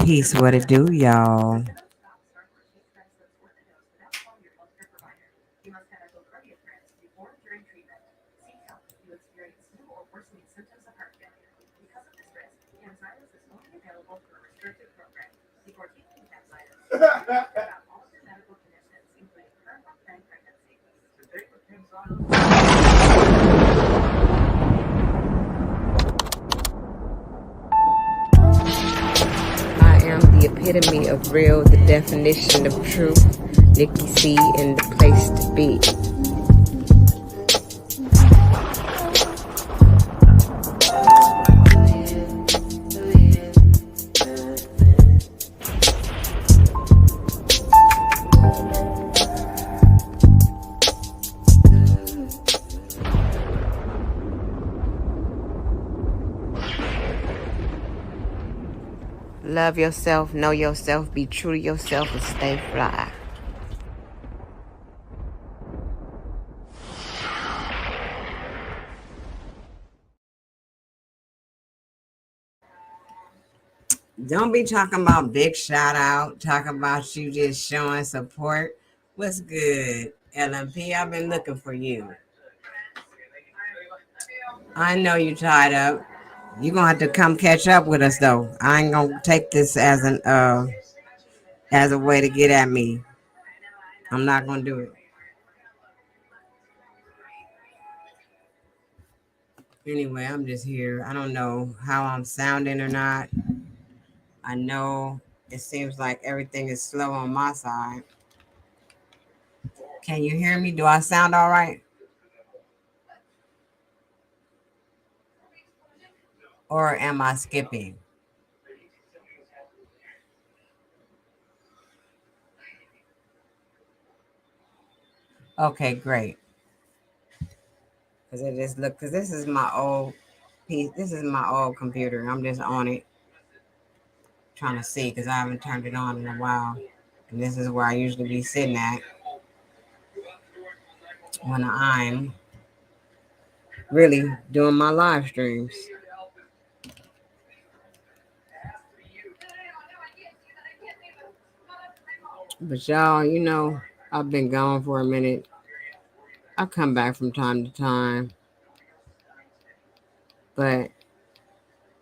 Peace, what it do, y'all? I am the epitome of real, the definition of truth. Nikki C in the place to be. Love yourself, know yourself, be true to yourself, and stay fly. Don't be talking about big shout out, talking about you just showing support. What's good, LMP? I've been looking for you. I know you tied up. You're gonna have to come catch up with us though. I ain't gonna take this as a way to get at me. I'm not gonna do it. Anyway, I'm just here. I don't know how I'm sounding or not. I know it seems like everything is slow on my side. Can you hear me? Do I sound all right? Or am I skipping? Okay, great. Because it just look, because this is my old piece. This is my old computer. I'm just on it trying to see because I haven't turned it on in a while. And this is where I usually be sitting at when I'm really doing my live streams. But y'all, I've been gone for a minute. I come back from time to time. But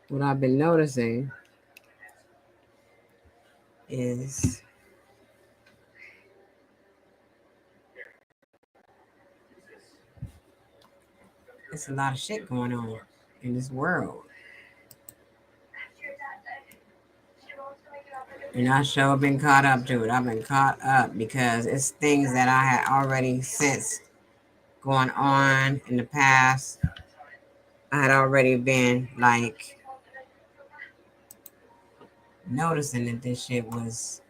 what I've been noticing is it's a lot of shit going on in this world. And I sure been caught up to it. I've been caught up because it's things that I had already sensed going on in the past. I had already been like noticing that this is what's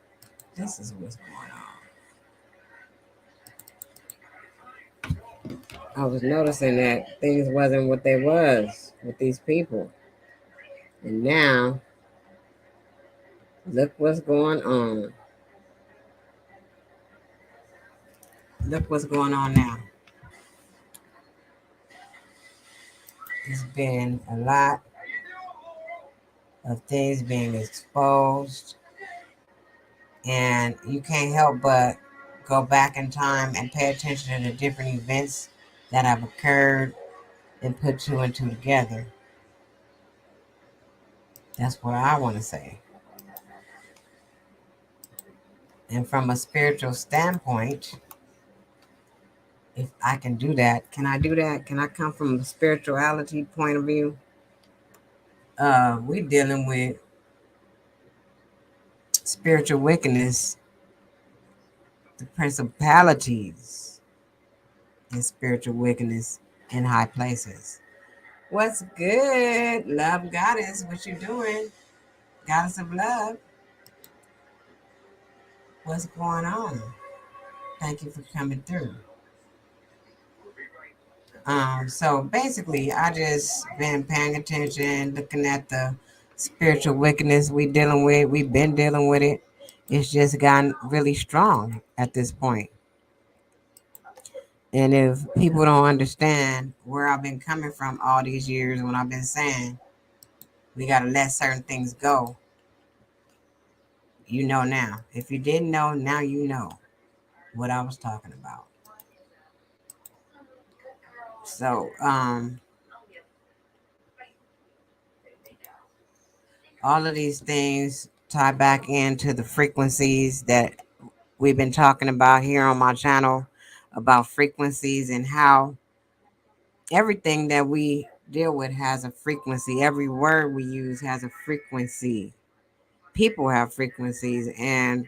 going on. I was noticing that things wasn't what they was with these people. And now, look what's going on. Look what's going on now. There's been a lot of things being exposed, and you can't help but go back in time and pay attention to the different events that have occurred and put two and two together. That's what I want to say. And from a spiritual standpoint, if I can do that, can I do that? Can I come from a spirituality point of view? We're dealing with spiritual wickedness, the principalities and spiritual wickedness in high places. What's good, love goddess? What you doing, goddess of love? What's going on? Thank you for coming through. So basically, I just been paying attention, looking at the spiritual wickedness we dealing with. We've been dealing with it. It's just gotten really strong at this point. And if people don't understand where I've been coming from all these years when I've been saying we got to let certain things go, you know now. If you didn't know, now you know what I was talking about. So, all of these things tie back into the frequencies that we've been talking about here on my channel about frequencies and how everything that we deal with has a frequency. Every word we use has a frequency. People have frequencies. And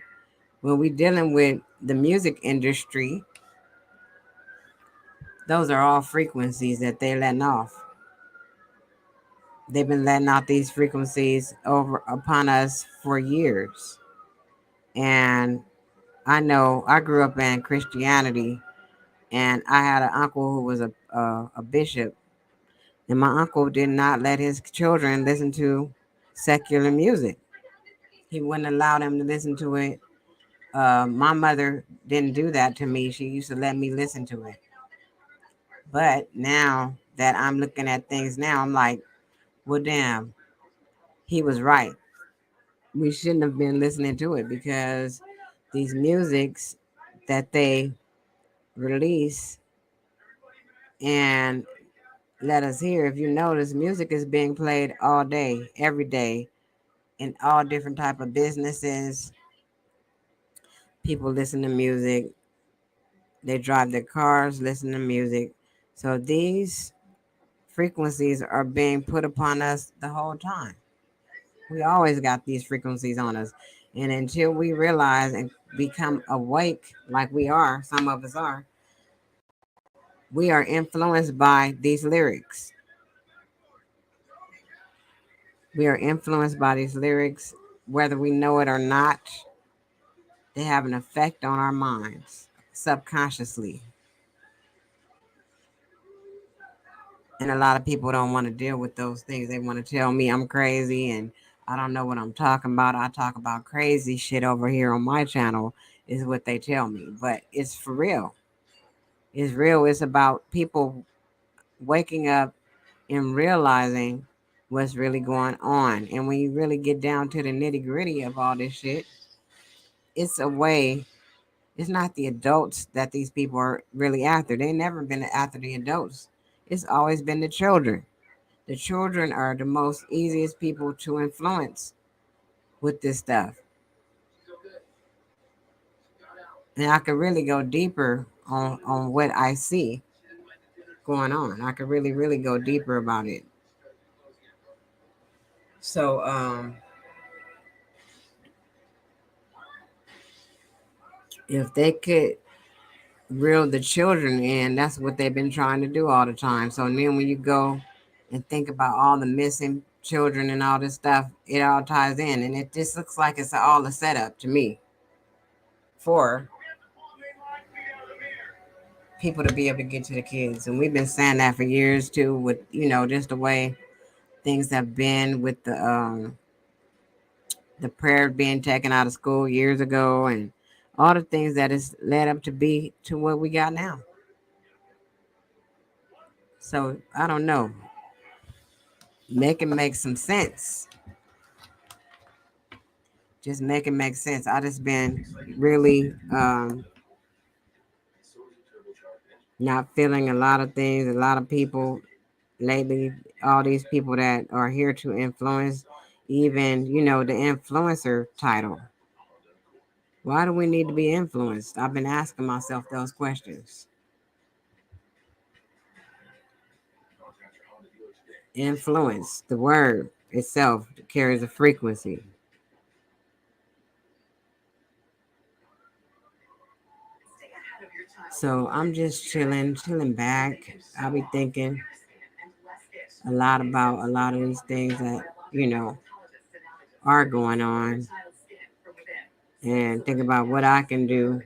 when we're dealing with the music industry, those are all frequencies that they're letting off. They've been letting out these frequencies over upon us for years. And I know I grew up in Christianity, and I had an uncle who was a bishop, and my uncle did not let his children listen to secular music. He wouldn't allow them to listen to it. My mother didn't do that to me. She used to let me listen to it. But now that I'm looking at things now, I'm like, well, damn, he was right. We shouldn't have been listening to it because these musics that they release and let us hear, if you notice, music is being played all day, every day, in all different type of businesses. People listen to music. They drive their cars, listen to music. So these frequencies are being put upon us the whole time. We always got these frequencies on us. And until we realize and become awake, like we are, some of us are, we are influenced by these lyrics. We are influenced by these lyrics, whether we know it or not. They have an effect on our minds subconsciously. And a lot of people don't want to deal with those things. They want to tell me I'm crazy and I don't know what I'm talking about. I talk about crazy shit over here on my channel, is what they tell me. But it's for real. It's real. It's about people waking up and realizing what's really going on. And when you really get down to the nitty gritty of all this shit, it's a way. It's not the adults that these people are really after. They never been after the adults. It's always been the children. The children are the most easiest people to influence with this stuff. And I could really go deeper on what I see going on. I could really, really go deeper about it. So, if they could reel the children in, that's what they've been trying to do all the time. So then when you go and think about all the missing children and all this stuff, it all ties in. And it just looks like it's all a setup to me for people to be able to get to the kids. And we've been saying that for years too, with just the way things have been with the prayer being taken out of school years ago and all the things that has led up to be to what we got now. So I don't know. Make it make some sense. Just make it make sense. I just been really not feeling a lot of things, a lot of people lately, all these people that are here to influence, even, the influencer title. Why do we need to be influenced? I've been asking myself those questions. Influence, the word itself carries a frequency. So I'm just chilling back. I'll be thinking a lot about a lot of these things that, are going on, and think about what I can do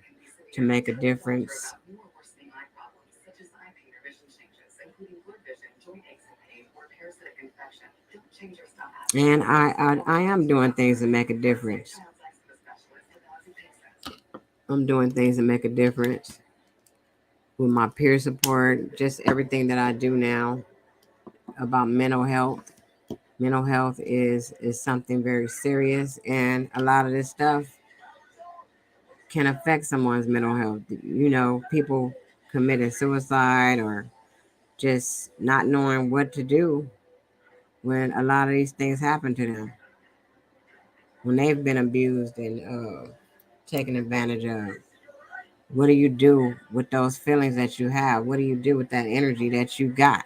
to make a difference. And I am doing things to make a difference. I'm doing things to make a difference with my peer support, just everything that I do now about mental health. Mental health is something very serious, and a lot of this stuff can affect someone's mental health. You know, people committing suicide or just not knowing what to do when a lot of these things happen to them, when they've been abused and taken advantage of. What do you do with those feelings that you have? What do you do with that energy that you got?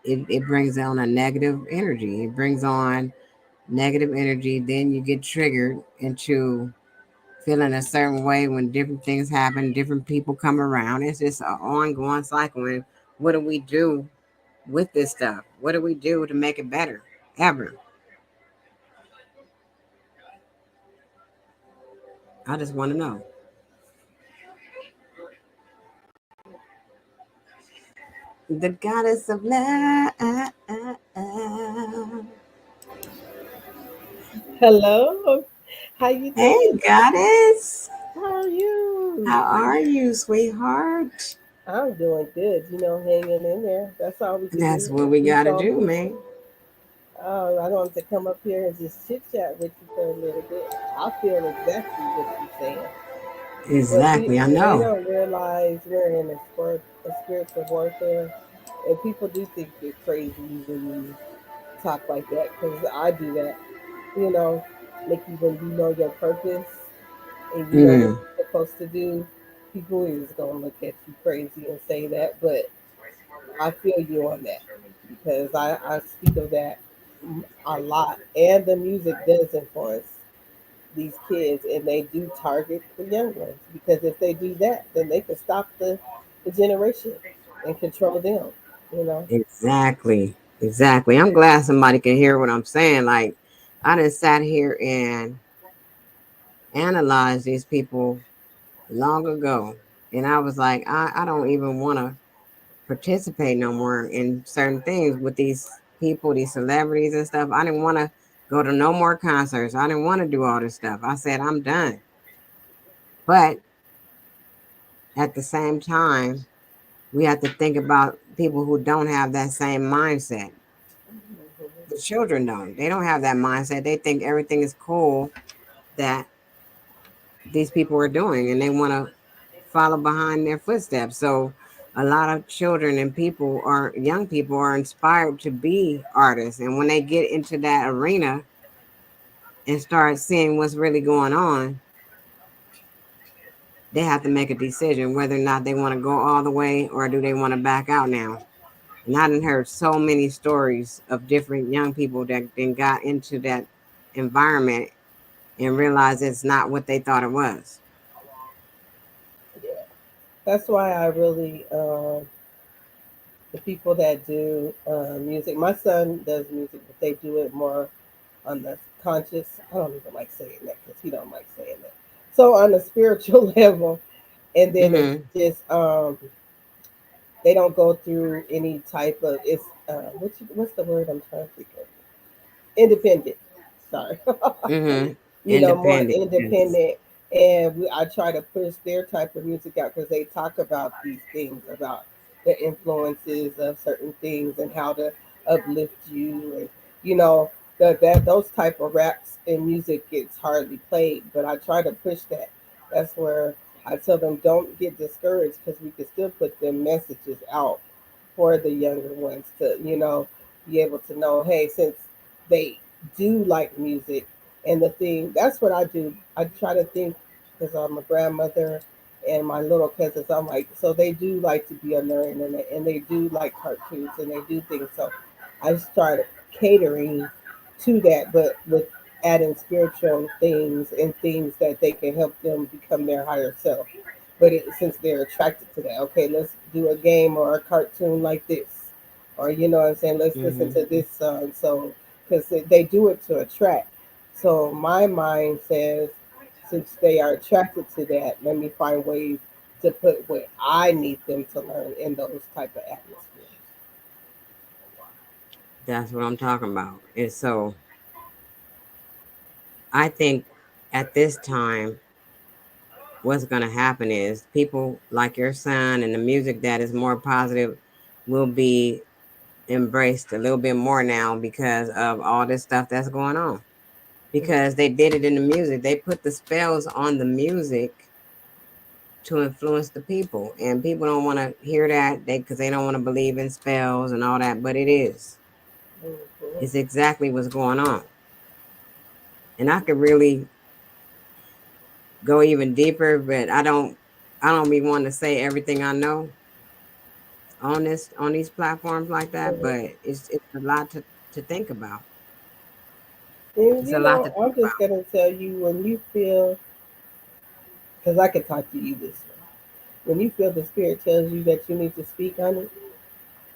It brings on a negative energy. It brings on negative energy. Then you get triggered into feeling a certain way when different things happen, different people come around. It's just an ongoing cycle. And what do we do with this stuff? What do we do to make it better? Ever. I just want to know. The goddess of love. Hello, how you Hey, doing? goddess. How are you? How are you, sweetheart? I'm doing good. Hanging in there. That's all we can That's do. what we Keep gotta on do, pushing. man. I wanted to come up here and just chit chat with you for a little bit. I feel exactly what you're saying, but Exactly, I they know. don't realize we're in a spiritual warfare, and people do think you're crazy when you talk like that. Because I do that. You know, Nikki, when you know your purpose and you know what Mm, you're supposed to do, people is gonna look at you crazy and say that. But I feel you on that because I speak of that a lot, and the music does influence these kids, and they do target the young ones because if they do that, then they can stop the generation and control them. You know. exactly. Exactly. I'm glad somebody can hear what I'm saying. Like, I done sat here and analyzed these people long ago. And I was like, I don't even want to participate no more in certain things with these people, these celebrities and stuff. I didn't want to go to no more concerts. I didn't want to do all this stuff. I said, I'm done. But at the same time, we have to think about people who don't have that same mindset. The children don't. They don't have that mindset. They think everything is cool that these people are doing and they want to follow behind their footsteps. So a lot of children and people are young people are inspired to be artists. And when they get into that arena and start seeing what's really going on, they have to make a decision whether or not they want to go all the way or do they want to back out now. And I done heard so many stories of different young people that then got into that environment and realized it's not what they thought it was. Yeah. That's why I really the people that do music. My son does music, but they do it more on the conscious. I don't even like saying that because he don't like saying that. So on a spiritual level, and then it's Mm-hmm. just they don't go through any type of it's what's the word I'm trying to think of? Independent. Sorry. Mm-hmm. More Independent. Yes. independent. And I try to push their type of music out because they talk about these things about the influences of certain things and how to uplift you, and you know that those type of raps and music gets hardly played. But I try to push that. That's where I tell them don't get discouraged because we can still put them messages out for the younger ones to be able to know, hey, since they do like music. And the thing, that's what I do. I try to think because I'm a grandmother and my little cousins, I'm like, so they do like to be on their internet and they do like cartoons and they do things. So I started catering to that, but with adding spiritual things and things that they can help them become their higher self. But since they're attracted to that, okay, let's do a game or a cartoon like this. Or, you know what I'm saying? Let's listen Mm-hmm. to this song. So, because they do it to attract. So, my mind says, since they are attracted to that, let me find ways to put what I need them to learn in those type of atmospheres. That's what I'm talking about. And so I think at this time, what's going to happen is people like your son and the music that is more positive will be embraced a little bit more now because of all this stuff that's going on. Because they did it in the music. They put the spells on the music to influence the people, and people don't want to hear that because they don't want to believe in spells and all that. But it is. Mhm. It's exactly what's going on, and I could really go even deeper, but I don't. I don't be wanting to say everything I know on these platforms like that. Mhm. But it's a lot to think about. And It's a lot to think I'm just about. gonna tell you when you feel, because I can talk to you this way. When you feel the spirit tells you that you need to speak on it,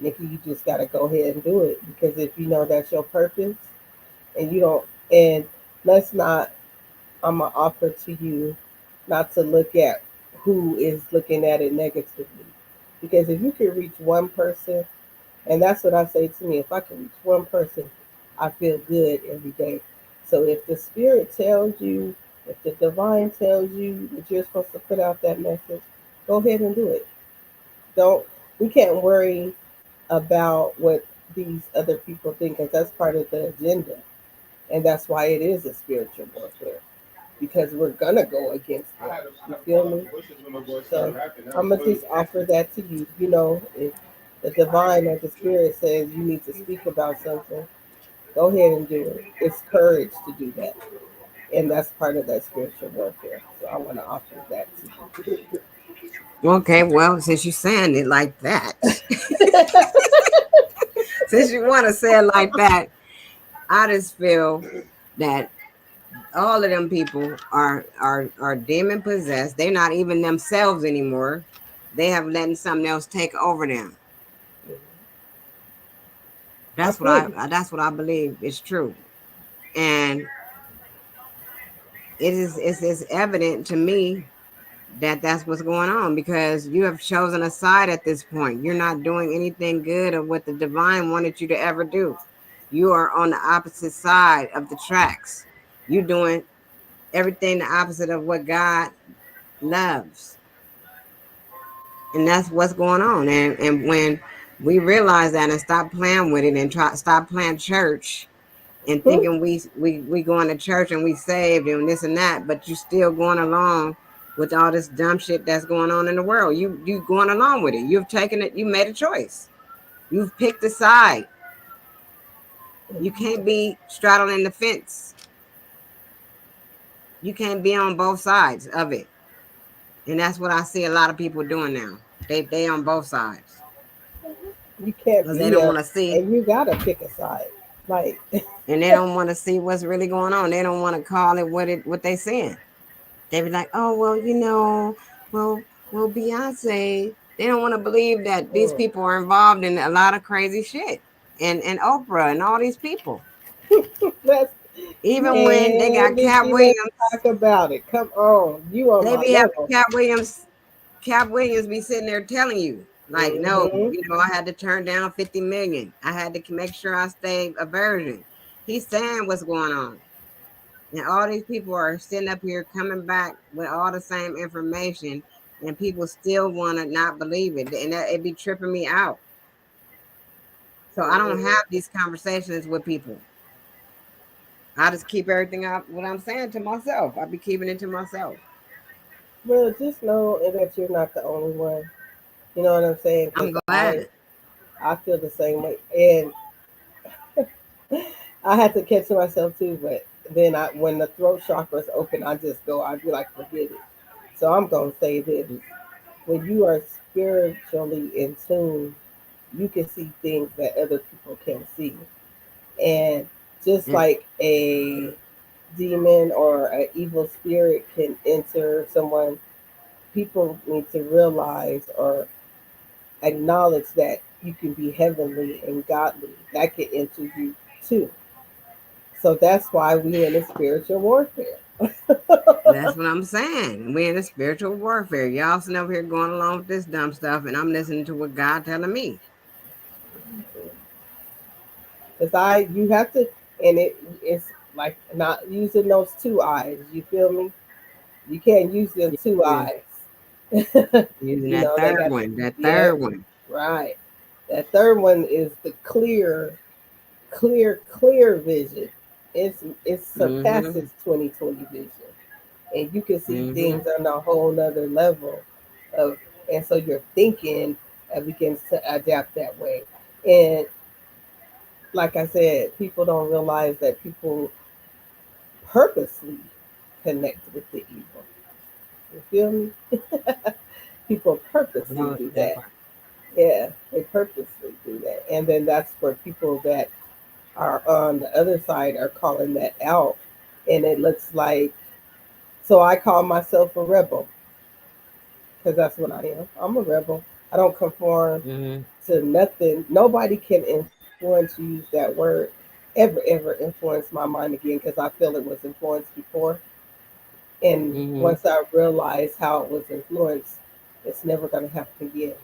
Nikki, you just gotta go ahead and do it. Because if you know that's your purpose, and you don't, and let's not, I'm gonna offer to you not to look at who is looking at it negatively. Because if you can reach one person, and that's what I say to me, if I can reach one person, I feel good every day. So if the spirit tells you, if the divine tells you that you're supposed to put out that message, go ahead and do it. Don't, we can't worry about what these other people think, because that's part of the agenda. And that's why it is a spiritual warfare, because we're gonna go against it. You feel me? So I'm gonna just offer that to you. If the divine or the spirit says you need to speak about something, go ahead and do it. It's courage to do that, and that's part of that spiritual warfare. So I want to offer that to Okay, well, since you saying it like that, since you want to say it like that, I just feel that all of them people are demon possessed. They're not even themselves anymore. They have letting something else take over them. you. I feel you. That's what I believe is true. And it's evident to me that that's what's going on, because you have chosen a side at this point. You're not doing anything good of what the divine wanted you to ever do. You are on the opposite side of the tracks. You're doing everything the opposite of what God loves. And that's what's going on. And when we realize that and stop playing with it and stop playing church and Hmm? thinking we going to church and we saved and this and that, but you still going along with all this dumb shit that's going on in the world. You going along with it. You've taken it. You made a choice. You've picked a side. You can't be straddling the fence. You can't be on both sides of it. And that's what I see a lot of people doing now. They on both sides You can't because they be don't there, want to see, and you gotta pick a side. Like, and they don't want to see what's really going on. They don't want to call it what they saying. They be like, oh well, well, Beyonce. They don't want to believe that these mm. people are involved in a lot of crazy shit, and Oprah and all these people. That's, Even when they man, got Nikki, Cat let's Williams, talk about it. Come on, you on they my be having level. Cat Williams. Cat Williams be sitting there telling you, like, no, Hmm. I had to turn down 50 million. I had to make sure I stayed a virgin. He's saying what's going on. And all these people are sitting up here coming back with all the same information, and people still want to not believe it. And it be tripping me out. So I don't have these conversations with people. I just keep everything out what I'm saying to myself. I be keeping it to myself. Well, just know that you're not the only one. You know what I'm saying? Because I'm I glad. I feel the same way, and I had to catch myself too. But then when the throat chakras open, I just go. I'd be like, forget it. So I'm gonna say this: when you are spiritually in tune, you can see things that other people can't see, and just And like a demon or an evil spirit can enter someone, people need to realize or acknowledge that you can be heavenly and godly. That can enter you too. So that's why we in a spiritual warfare. that's what I'm saying. We're in a spiritual warfare. Y'all sitting over here going along with this dumb stuff, and I'm listening to what God telling me. Because you have to, and it's like not using those two eyes. You feel me? You can't use them two Yeah. eyes. Using They that got to, third one. That yeah, third one. right. That third one is the clear vision. It Mm-hmm. surpasses 2020 vision, and you can see Mm-hmm. things on a whole nother level of, and so your thinking begins to adapt that way. And like I said, people don't realize that people purposely connect with the evil. You feel me? People purposely No, do that that. part. Yeah, they purposely do that. And then that's where people that are on the other side are calling that out. And it looks like, so I call myself a rebel because that's what I am. I'm a rebel. I don't conform Mm-hmm. to nothing. Nobody can influence, use that word, ever influence my mind again because I feel it was influenced before. And Mm-hmm. once I realized how it was influenced, it's never going to happen again.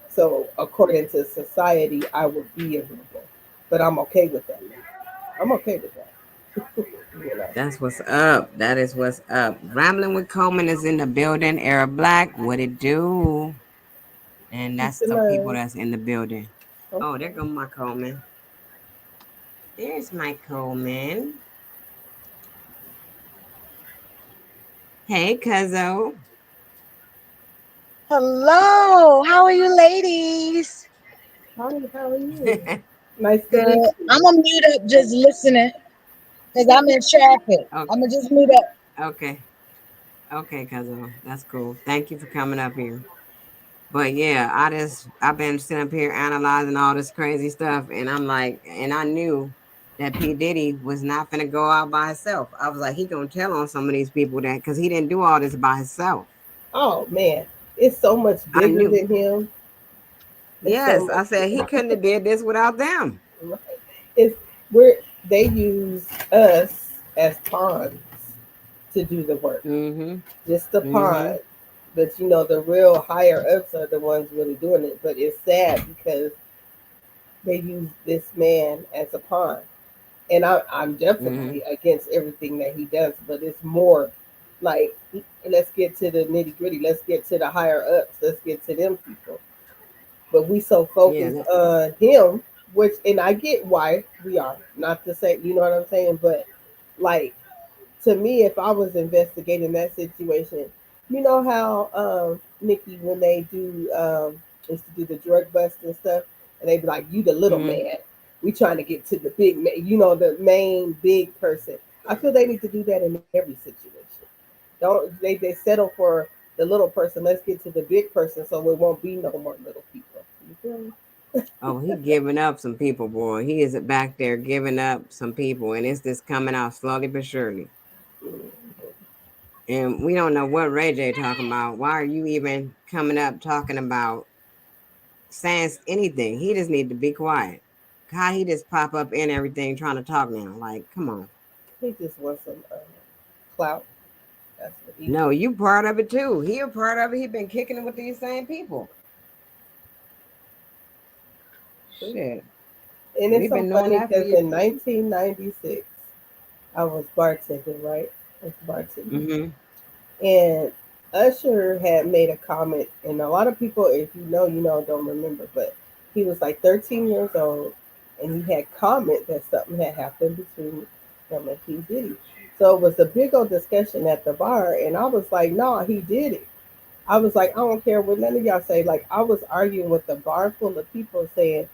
So, according to society, I would be a rebel, but I'm okay with that. I'm okay with that. You know, That's what's up. That is what's up. Rambling with Coleman is in the building. Era Black, what it do? And peace that's and the people love. that's in the building. Oh, there Okay. go my Coleman. There's my Coleman. Hey, Cuzzo. Hello, how are you ladies? Hi, how are you? Nice to meet Good. I'm you. gonna mute up just listening because I'm in traffic. Oh, I'm gonna just mute up. okay. Okay, Cuzzo. That's cool. Thank you for coming up here. But yeah, I've been sitting up here analyzing all this crazy stuff, and I'm like, and I knew that P Diddy was not gonna go out by himself. I was like, he gonna tell on some of these people that because he didn't do all this by himself. Oh man, it's so much I bigger knew. than him. It's so Yes, much. I said he couldn't have did this without them. Right. It's where they use us as pawns to do the work, Mm-hmm. just the Mm-hmm. pawn. But the real higher ups are the ones really doing it. But it's sad because they use this man as a pawn. And I'm Mm-hmm. definitely against everything that he does, but it's more like, let's get to the nitty gritty. Let's get to the higher ups. Let's get to them people. But we so Yeah. focused on him, which, and I get why we are. Not to say, you know what I'm saying, but like, to me, if I was investigating that situation, you know how Nikki, when they do used to do the drug bust and stuff, and they be like, "You the little Mm-hmm. man, we trying to get to the big man, the main big person." I feel they need to do that in every situation. Don't they settle for the little person? Let's get to the big person so it won't be no more little people. You feel me? Oh, he giving up some people, boy. He is back there giving up some people, and it's just coming out slowly but surely. And we don't know what Ray J talking about. Why are you even coming up talking about saying anything? He just need to be quiet. How he just pop up in everything trying to talk now? Like, come on. He just wants some clout. That's what he No, just. you part of it too. He a part of it. He been kicking it with these same people. Shit, And it's we've so been knowing funny that for because years. in 1996, I was bartending, right? I was bartending. Mm-hmm. And Usher had made a comment, and a lot of people, if you know, don't remember, but he was like 13 years old, and he had comment that something had happened between him and P. Diddy. So it was a big old discussion at the bar, and I was like, no, he did it. I was like, I don't care what none of y'all say. Like, I was arguing with a bar full of people saying,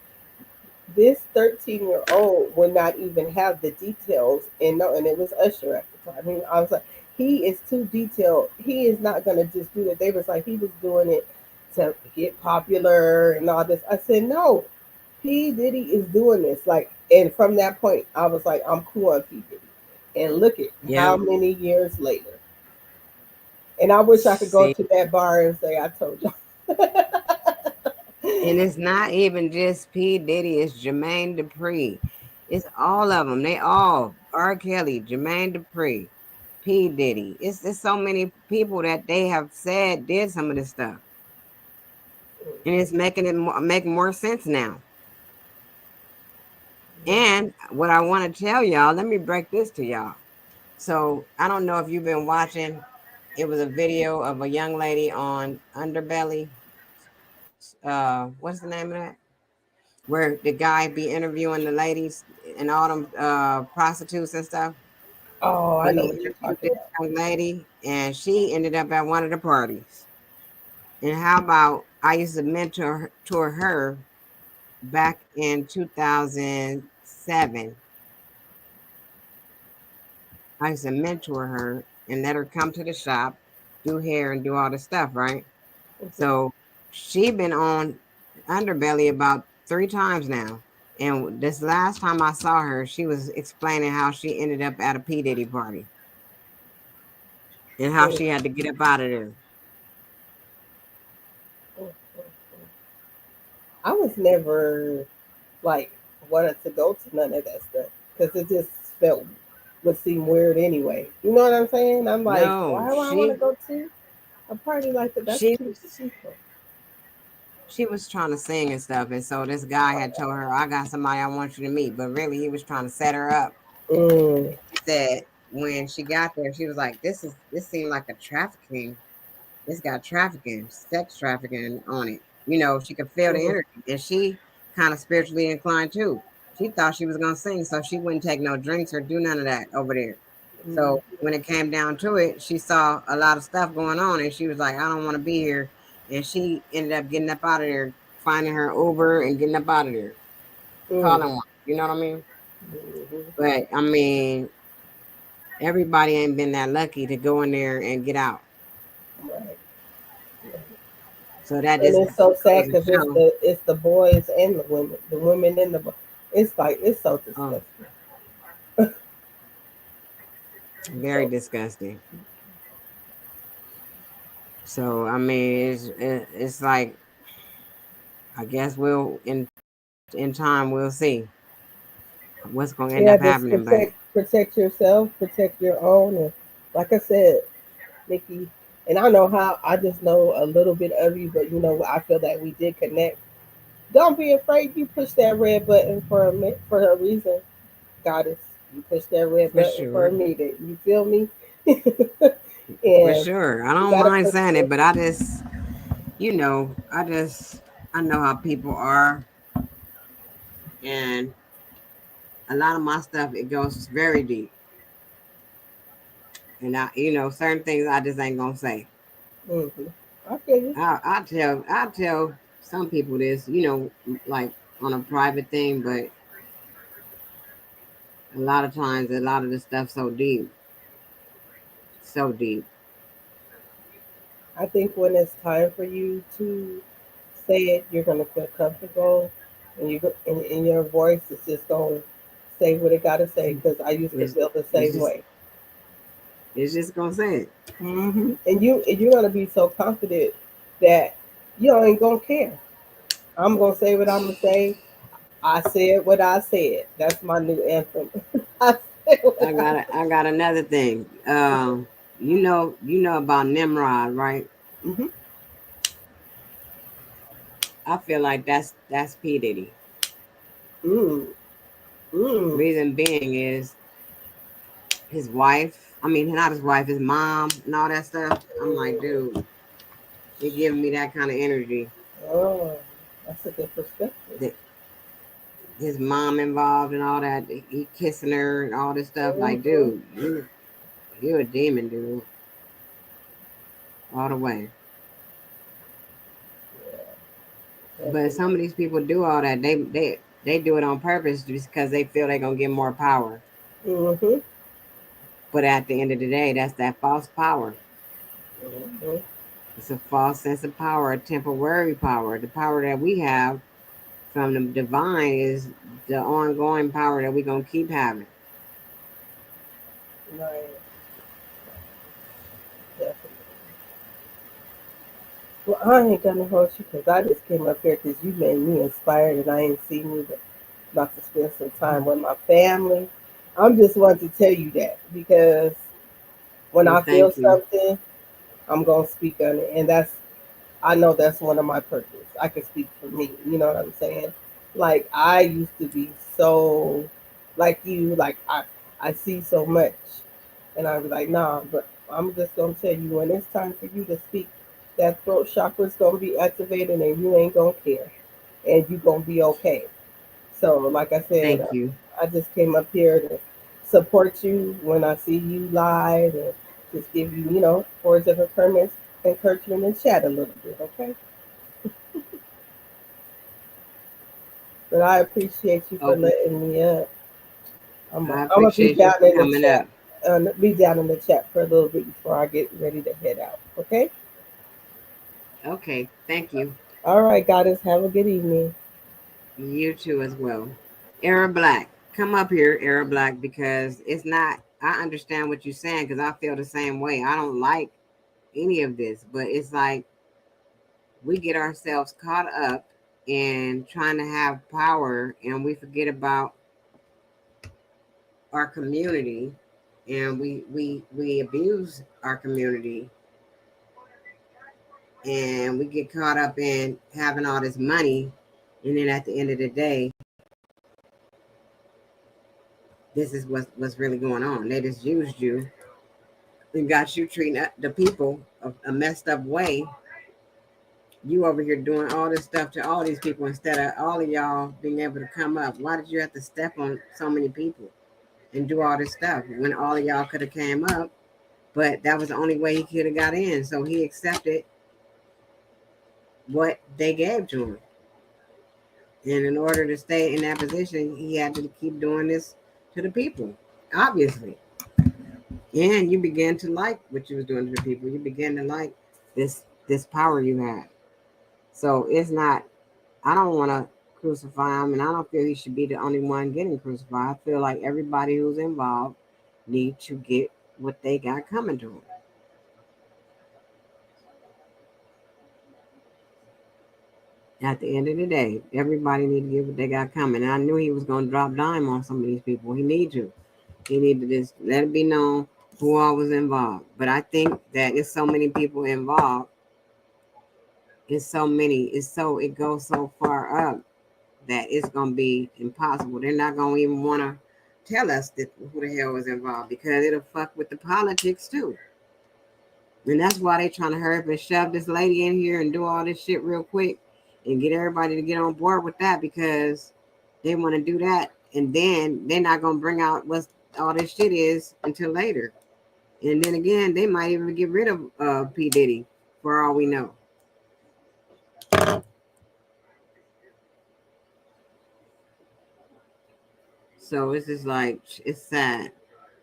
this 13-year-old would not even have the details, and no, and it was Usher at the time. I was like, he is too detailed. He is not gonna just do it. They was like, he was doing it to get popular and all this. I said, no, P Diddy is doing this. Like, and from that point, I was like, I'm cool on P Diddy. And look at how Yep. many years later. And I wish I could go See, to that bar and say, I told y'all. and it's not even just P Diddy. It's Jermaine Dupri. It's all of them. They all R. Kelly, Jermaine Dupri, P Diddy. It's so many people that they have said did some of this stuff, and it's making it make more sense now. And what I want to tell y'all, let me break this to y'all. So I don't know if you've been watching. It was a video of a young lady on Underbelly. What's the name of that? where the guy be interviewing the ladies and all them prostitutes and stuff. Oh, I But know he what you're interviewed talking this about. young lady, and she ended up at one of the parties. And how about I used to mentor her back in 2007. I used to mentor her and let her come to the shop, do hair and do all the stuff, right? So she been on Underbelly about 3 times now. And this last time I saw her, she was explaining how she ended up at a P. Diddy party and how Mm, she had to get up out of there. mm, mm. I was never like wanted to go to none of that stuff because it just felt would seem weird anyway. You know what I'm saying? I'm like, No, why do I want to go to a party like that? That's she too was people. she was trying to sing and stuff, and so this guy had told her, "I got somebody I want you to meet," but really he was trying to set her up. Mm, She said when she got there, she was like, this seemed like a trafficking. This got trafficking, sex trafficking on it. You know, she could feel the mm, energy, and she kind of spiritually inclined too. She thought she was gonna sing, so she wouldn't take no drinks or do none of that over there. mm, So when it came down to it, she saw a lot of stuff going on, and she was like, "I don't want to be here." And she ended up getting up out of there, finding her Uber and getting up out of there, mm, calling one. You know what I mean? mhm. But I mean, everybody ain't been that lucky to go in there and get out. Right. So that And just it's so sad goes to because show. it's the boys and the women and the it's like it's so Oh, disgusting. very So disgusting. So I mean, it's like I guess we'll in time we'll see what's going to end yeah, up just happening. But protect yourself, protect your own, and like I said, Nikki, and I know how I just know a little bit of you, but you know I feel that we did connect. Don't be afraid. You push that red button for a reason, Goddess. You push that red for button for a sure, meeting. You feel me? for And sure, I you don't gotta mind push saying it, it. but I just I know how people are, and a lot of my stuff it goes very deep, and certain things I just ain't gonna say. Mm-hmm. I feel you. I tell some people this, like on a private thing, but a lot of times, a lot of the stuff so deep, so deep. I think when it's time for you to say it, you're gonna feel comfortable, and and your voice is just gonna say what it gotta say. Because I used to It's feel the it's same just way. it's just gonna say it. And you're gonna be so confident that you ain't gonna care. I'm gonna say what I'm gonna say. I said what I said. That's my new anthem. I said what I I got another thing. You know about Nimrod, right? hmm I feel like that's P Diddy. mm, mm, Reason being is his wife. I mean, not his wife, his mom, and all that stuff. I'm like, mm. dude, you're giving me that kind of energy. Oh, that's a good perspective. That his mom involved and all that. He kissing her and all this stuff. Like, Mm-hmm. dude, you're a demon, dude, all the way. But some of Definitely. these people do all that. They do it on purpose just because they feel they're gonna get more power. Mm-hmm. But at the end of the day, that's that false power. Mm-hmm. It's a false sense of power, a temporary power. The power that we have from the divine is the ongoing power that we're gonna keep having. Right. Definitely. Well, I ain't gonna hold you because I just came up here because you made me inspired and I ain't seen you but about to spend some time with my family. I'm just wanting to tell you that because when Well, I feel thank you. something, I'm gonna speak on it, and I know that's one of my purpose. I can speak for me. You know what I'm saying? Like I used to be so like you. Like I see so much, and I was like, nah. But I'm just gonna tell you when it's time for you to speak, that throat chakra's gonna be activated, and you ain't gonna care, and you gonna be okay. So, like I said, Thank you. I just came up here to support you when I see you live and just give you, words of encouragement and chat a little bit, okay? But I appreciate you for Okay. letting me up. I I'm gonna be appreciate you down for in the coming chat. up. Be down in the chat for a little bit before I get ready to head out. Okay. Okay. Thank you. All right, goddess. Have a good evening. You too as well. Era Black, come up here, Era Black, because it's not. I understand what you're saying because I feel the same way. I don't like any of this, but it's like we get ourselves caught up in trying to have power and we forget about our community and we abuse our community and we get caught up in having all this money and then at the end of the day this is what's really going on. They just used you and got you treating the people a messed up way. You over here doing all this stuff to all these people instead of all of y'all being able to come up. Why did you have to step on so many people and do all this stuff when all of y'all could have came up? But that was the only way he could have got in. So he accepted what they gave to him. And in order to stay in that position, he had to keep doing this to the people, obviously. And you began to like what you was doing to the people. You began to like this power you had. So it's not, I don't want to crucify him, and I don't feel he should be the only one getting crucified. I feel like everybody who's involved need to get what they got coming to them. At the end of the day, everybody need to get what they got coming. And I knew he was going to drop dime on some of these people. He need to. He need to just let it be known who all was involved. But I think that it's so many people involved. It's so many. It goes so far up that it's gonna be impossible. They're not gonna even want to tell us that who the hell was involved because it'll fuck with the politics too. And that's why they trying to hurry up and shove this lady in here and do all this shit real quick and get everybody to get on board with that because they want to do that and then they're not gonna bring out what all this shit is until later. And then again, they might even get rid of P Diddy for all we know. So it's just like it's sad.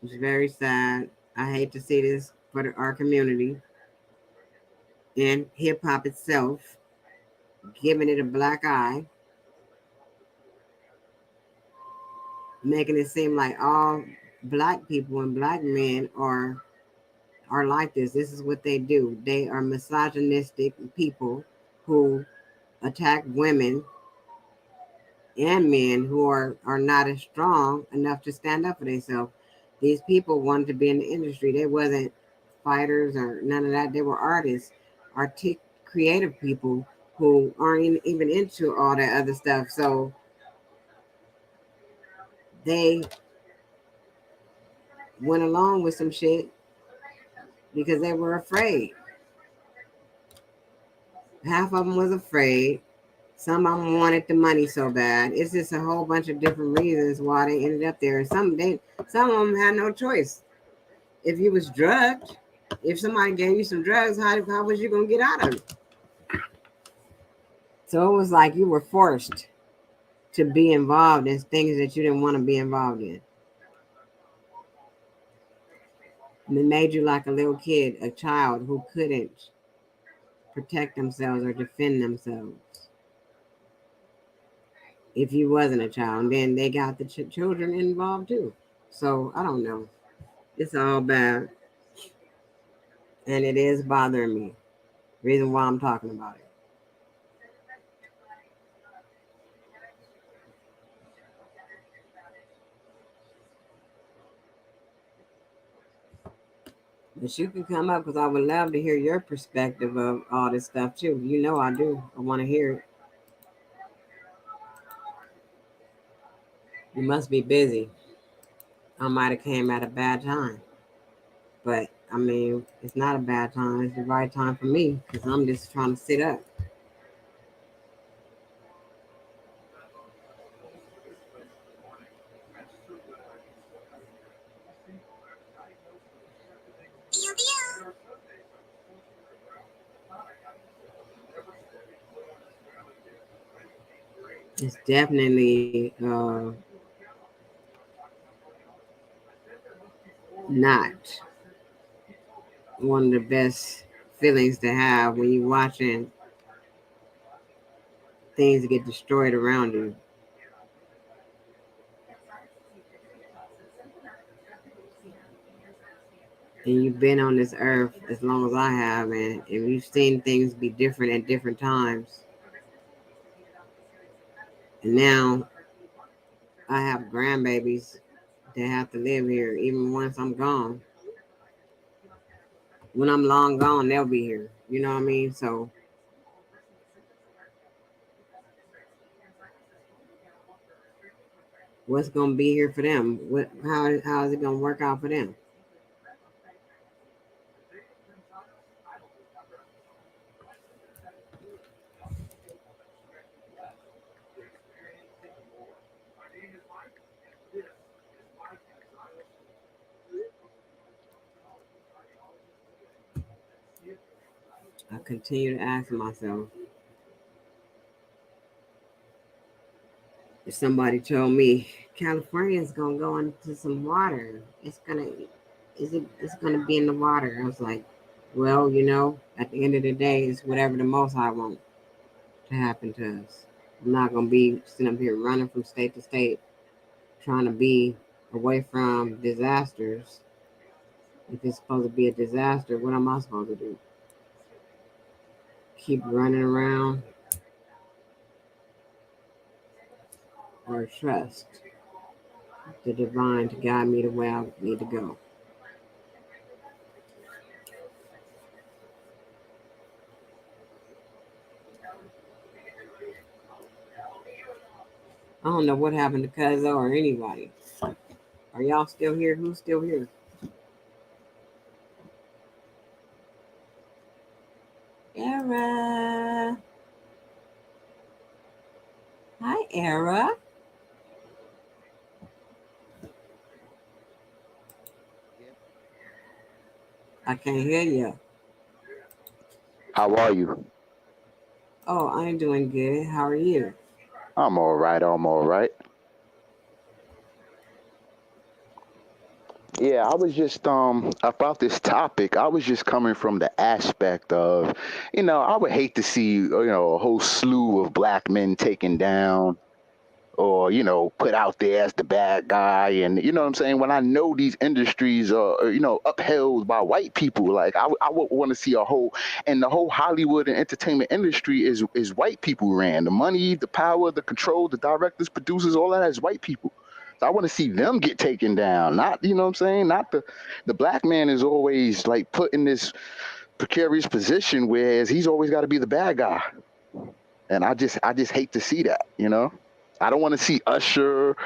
It's very sad. I hate to see this for our community and hip hop itself, giving it a black eye, making it seem like all black people and black men are like this. This is what they do. They are misogynistic people who attack women and men who are not as strong enough to stand up for themselves. These people wanted to be in the industry. They wasn't fighters or none of that. They were artists, creative people who aren't even into all that other stuff. So they went along with some shit because they were afraid. Half of them was afraid. Some of them wanted the money so bad. It's just a whole bunch of different reasons why they ended up there. Some of them had no choice. If you was drugged, if somebody gave you some drugs, how was you gonna get out of it? So it was like you were forced to be involved in things that you didn't want to be involved in. And it made you like a little kid, a child who couldn't protect themselves or defend themselves if you wasn't a child. And then they got the children involved too. So I don't know. It's all bad. And it is bothering me. Reason why I'm talking about it. But you can come up because I would love to hear your perspective of all this stuff too. You know I do. I want to hear it. You must be busy. I might have came at a bad time. But I mean, it's not a bad time. It's the right time for me because I'm just trying to sit up. It's definitely not one of the best feelings to have when you're watching things get destroyed around you. And you've been on this earth as long as I have, and you've seen things be different at different times. And now I have grandbabies that have to live here, even once I'm gone. When I'm long gone, they'll be here. You know what I mean? So what's gonna be here for them? How is it gonna work out for them? I continue to ask myself, if somebody told me California is gonna go into some water, it's gonna be in the water. I was like, well, at the end of the day, it's whatever the Most High wants to happen to us. I'm not gonna be sitting up here running from state to state, trying to be away from disasters. If it's supposed to be a disaster, what am I supposed to do? Keep running around or trust the divine to guide me the way I need to go? I don't know what happened to Cuzzo or anybody. Are y'all still here? Who's still here? Era. Hi, Era. I can't hear you. How are you? Oh, I'm doing good. How are you? I'm all right. I'm all right. Yeah, I was just about this topic. I was just coming from the aspect of, I would hate to see, a whole slew of black men taken down or, put out there as the bad guy. And you know what I'm saying? When I know these industries are, upheld by white people, like I would want to see a whole, and the whole Hollywood and entertainment industry is white people ran. The money, the power, the control, the directors, producers, all that is white people. So I want to see them get taken down. Not, you know what I'm saying? Not the black man is always like put in this precarious position, whereas he's always got to be the bad guy. And I just hate to see that, I don't want to see Usher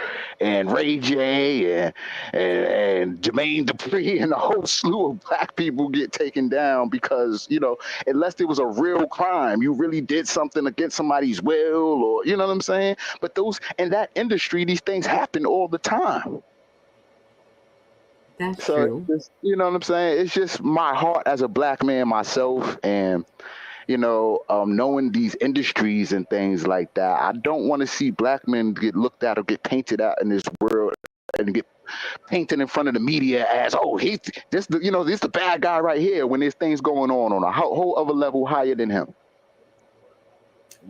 and Ray J and Jermaine Dupri and a whole slew of black people get taken down because, unless there was a real crime, you really did something against somebody's will, or you know what I'm saying? But those in that industry, these things happen all the time. That's So true. you know what I'm saying? It's just my heart as a black man myself, and knowing these industries and things like that, I don't want to see black men get looked at or get painted out in this world and get painted in front of the media as, oh, this the bad guy right here, when there's things going on a whole other level higher than him.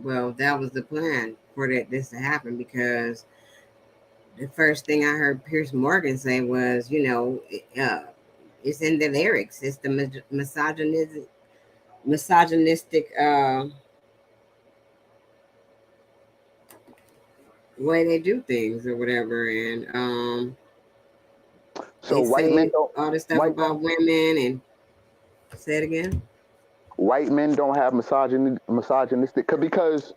Well, that was the plan for this to happen, because the first thing I heard Pierce Morgan say was, it's in the lyrics. It's the misogynistic way they do things or whatever. And So they white men say don't all this stuff white about women. And say it again. white men don't have misogynistic, because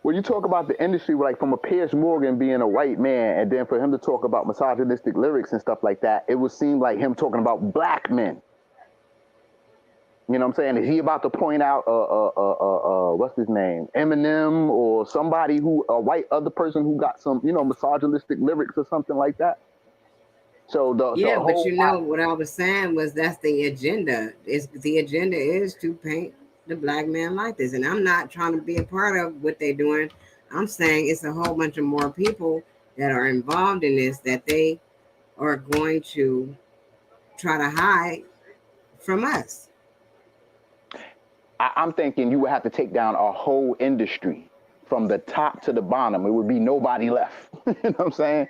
when you talk about the industry, like from a Piers Morgan being a white man, and then for him to talk about misogynistic lyrics and stuff like that, it would seem like him talking about black men. You know what I'm saying? Is he about to point out, what's his name, Eminem, or somebody a white other person who got some, misogynistic lyrics or something like that? So the Yeah, but whole what I was saying was that's the agenda. The agenda is to paint the black man like this, and I'm not trying to be a part of what they're doing. I'm saying it's a whole bunch of more people that are involved in this that they are going to try to hide from us. I'm thinking you would have to take down a whole industry from the top to the bottom. It would be nobody left. You know what I'm saying?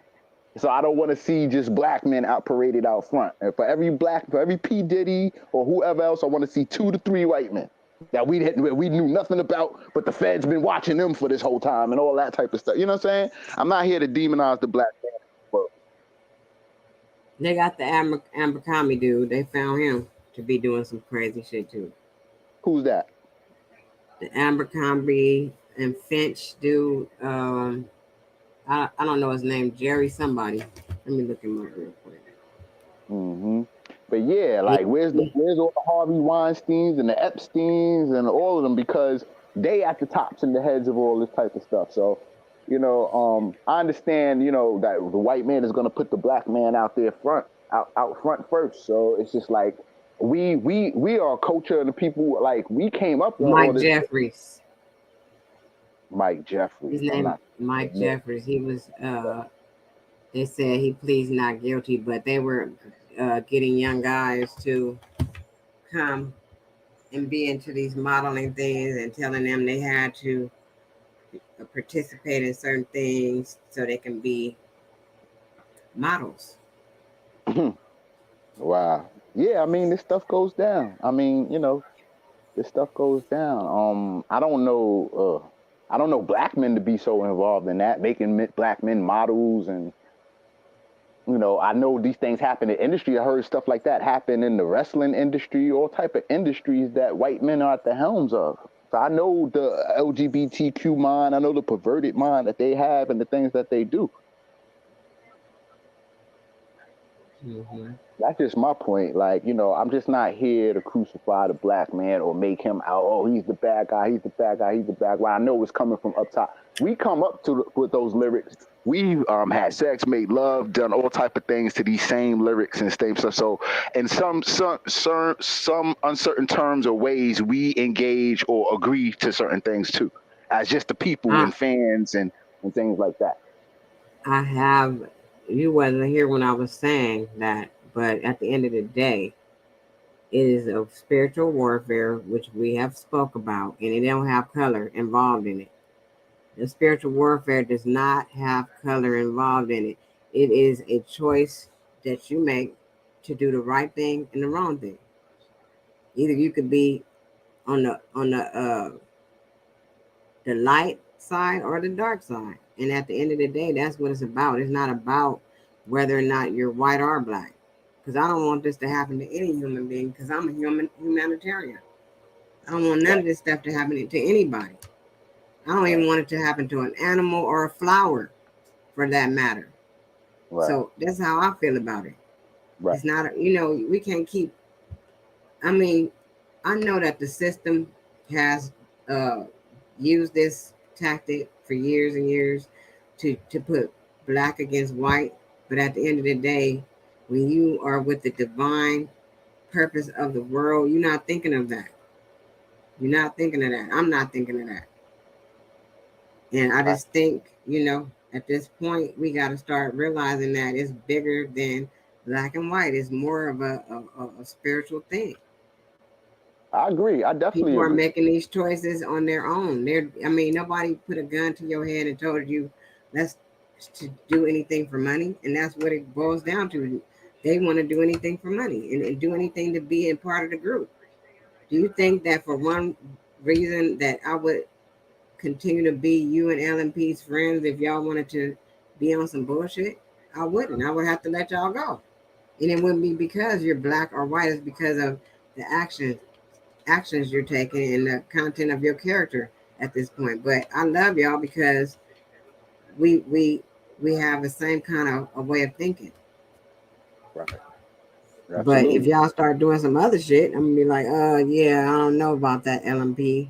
So I don't want to see just black men out paraded out front. And for every P Diddy or whoever else, I want to see 2 to 3 white men that we knew nothing about, but the Fed's been watching them for this whole time and all that type of stuff. You know what I'm saying? I'm not here to demonize the black man. But They got the Abercrombie dude. They found him to be doing some crazy shit too. who's that? The Abercrombie and Finch dude. I don't know his name. Jerry somebody. Let me look him up real quick. Mm-hmm. But yeah, like where's all the Harvey Weinsteins and the Epsteins and all of them, because they at the tops and the heads of all this type of stuff. So, you know, I understand, you know, that the white man is gonna put the black man out there out front first. So it's just like we are a culture and the people, like we came up on all Mike this. Jeffries. Mike Jeffries. His name Mike Jeffries. He was they said he pleads not guilty, but they were getting young guys to come and be into these modeling things and telling them they had to participate in certain things so they can be models. Wow. Yeah, I mean, this stuff goes down. I mean, you know, this stuff goes down. I don't know black men to be so involved in that, making black men models. And you know, I know these things happen in industry. I heard stuff like that happen in the wrestling industry, all type of industries that white men are at the helms of. So I know the LGBTQ mind, I know the perverted mind that they have and the things that they do. Mm-hmm. That's just my point. Like, you know, I'm just not here to crucify the black man or make him out, oh, he's the bad guy, he's the bad guy, he's the bad guy. I know it's coming from up top. We come up with those lyrics. We've had sex, made love, done all type of things to these same lyrics and same stuff. So in some uncertain terms or ways, we engage or agree to certain things too, as just the people and fans and things like that. You wasn't here when I was saying that, but at the end of the day, it is a spiritual warfare, which we have spoke about, and it don't have color involved in it. The spiritual warfare does not have color involved in it. It is a choice that you make to do the right thing and the wrong thing. Either you could be on the light side or the dark side. And at the end of the day, that's what it's about. It's not about whether or not you're white or black. Because I don't want this to happen to any human being, because I'm a humanitarian. I don't want none of this stuff to happen to anybody. I don't even want it to happen to an animal or a flower, for that matter. Right. So that's how I feel about it. Right. It's not, you know, we can't keep, I mean, I know that the system has used this tactic for years and years to put black against white. But at the end of the day, when you are with the divine purpose of the world, you're not thinking of that. You're not thinking of that. I'm not thinking of that. And I just think, you know, at this point, we got to start realizing that it's bigger than black and white. It's more of a spiritual thing. I agree. I definitely People are making these choices on their own. Nobody put a gun to your head and told you, let's to do anything for money. And that's what it boils down to. They want to do anything for money and do anything to be a part of the group. Do you think that for one reason that I would continue to be you and LMP's friends if y'all wanted to be on some bullshit? I wouldn't. I would have to let y'all go. And it wouldn't be because you're black or white. It's because of the actions you're taking and the content of your character at this point. But I love y'all because we have the same kind of a way of thinking. Right. But if y'all start doing some other shit, I'm gonna be like, yeah, I don't know about that, LMP.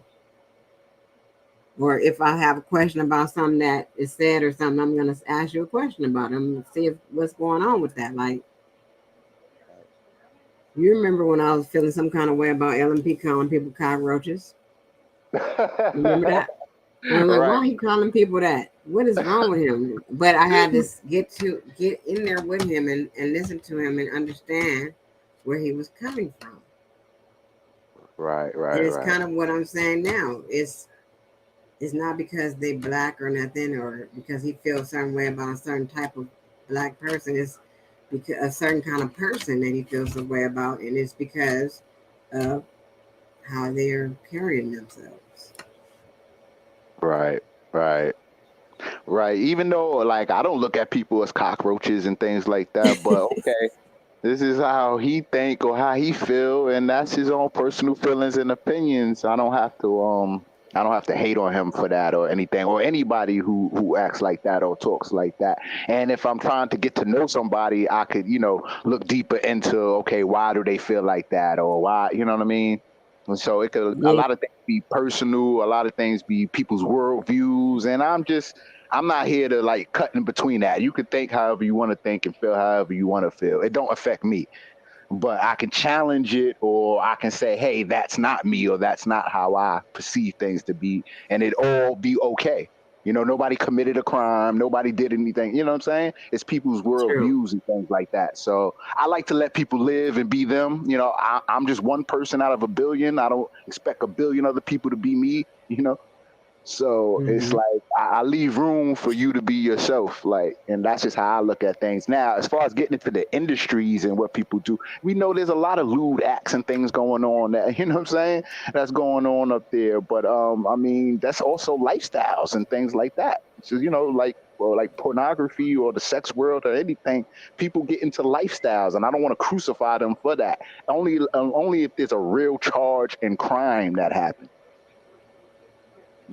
Or if I have a question about something that is said or something, I'm gonna ask you a question about it. I'm gonna see what's going on with that. Like, you remember when I was feeling some kind of way about LMP calling people cockroaches? Remember that? And I'm like, why Right. are you calling people that? What is wrong with him? But I had to get in there with him and listen to him and understand where he was coming from. Right. And Right. it's Right. kind of what I'm saying now. It's not because they black or nothing, or because he feels a certain way about a certain type of black person. It's because a certain kind of person that he feels a way about, and it's because of how they're carrying themselves. Right. Right. Right. Even though, like, I don't look at people as cockroaches and things like that, but okay, this is how he think or how he feel, and that's his own personal feelings and opinions. I don't have to hate on him for that or anything, or anybody who acts like that or talks like that. And if I'm trying to get to know somebody, I could, look deeper into, okay, why do they feel like that, or why, you know what I mean? And so it could a Yeah. lot of things be personal, a lot of things be people's worldviews, and I'm not here to like cut in between that. You can think however you want to think and feel however you want to feel. It don't affect me, but I can challenge it, or I can say, hey, that's not me, or that's not how I perceive things to be, and it all be okay. Nobody committed a crime, nobody did anything. You know what I'm saying? It's people's True. worldviews and things like that. So I like to let people live and be them. I'm just one person out of a billion. I don't expect a billion other people to be me. So it's Hmm. like I leave room for you to be yourself, like, and that's just how I look at things. Now, as far as getting into the industries and what people do, we know there's a lot of lewd acts and things going on that, you know what I'm saying? That's going on up there. But I mean, that's also lifestyles and things like that. So, like or like pornography or the sex world or anything, people get into lifestyles, and I don't want to crucify them for that. Only if there's a real charge and crime that happens,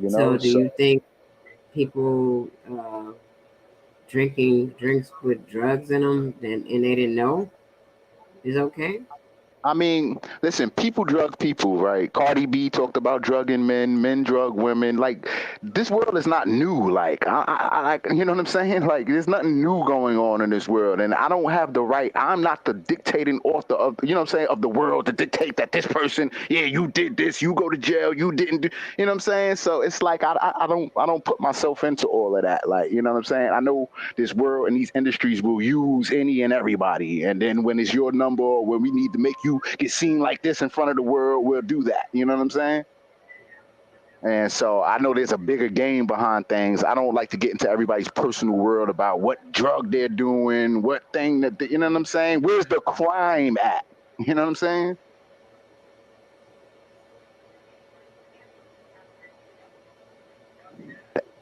you So, know. do So you think people drinking drinks with drugs in them and they didn't know is okay? I mean, listen, people drug people, right? Cardi B talked about drugging men, men drug women. Like, this world is not new. Like, you know what I'm saying? Like, there's nothing new going on in this world, and I don't have the right. I'm not the dictating author of, you know what I'm saying, of the world to dictate that this person, yeah, you did this, you go to jail, you didn't do, you know what I'm saying? So it's like I don't put myself into all of that. Like, you know what I'm saying? I know this world and these industries will use any and everybody. And then when it's your number, or when we need to make you get seen like this in front of the world, we'll do that. You know what I'm saying? And so I know there's a bigger game behind things. I don't like to get into everybody's personal world about what drug they're doing, what thing you know what I'm saying? Where's the crime at? You know what I'm saying?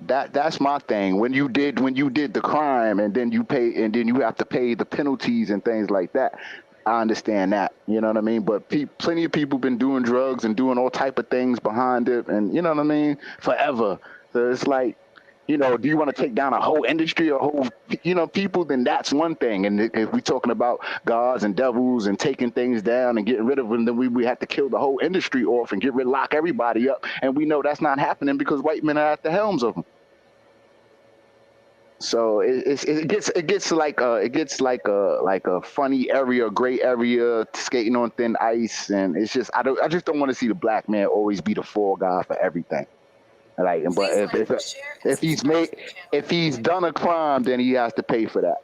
That's my thing. When you did the crime, and then you pay, and then you have to pay the penalties and things like that. I understand that. You know what I mean? But plenty of people been doing drugs and doing all type of things behind it, and you know what I mean, forever. So it's like, do you want to take down a whole industry, a whole, people? Then that's one thing. And if we're talking about gods and devils and taking things down and getting rid of them, then we have to kill the whole industry off and lock everybody up. And we know that's not happening because white men are at the helms of them. So it gets like a funny area, gray area, skating on thin ice, and it's just I just don't want to see the black man always be the fall guy for everything. Like, but if he's made if he's done a crime, then he has to pay for that.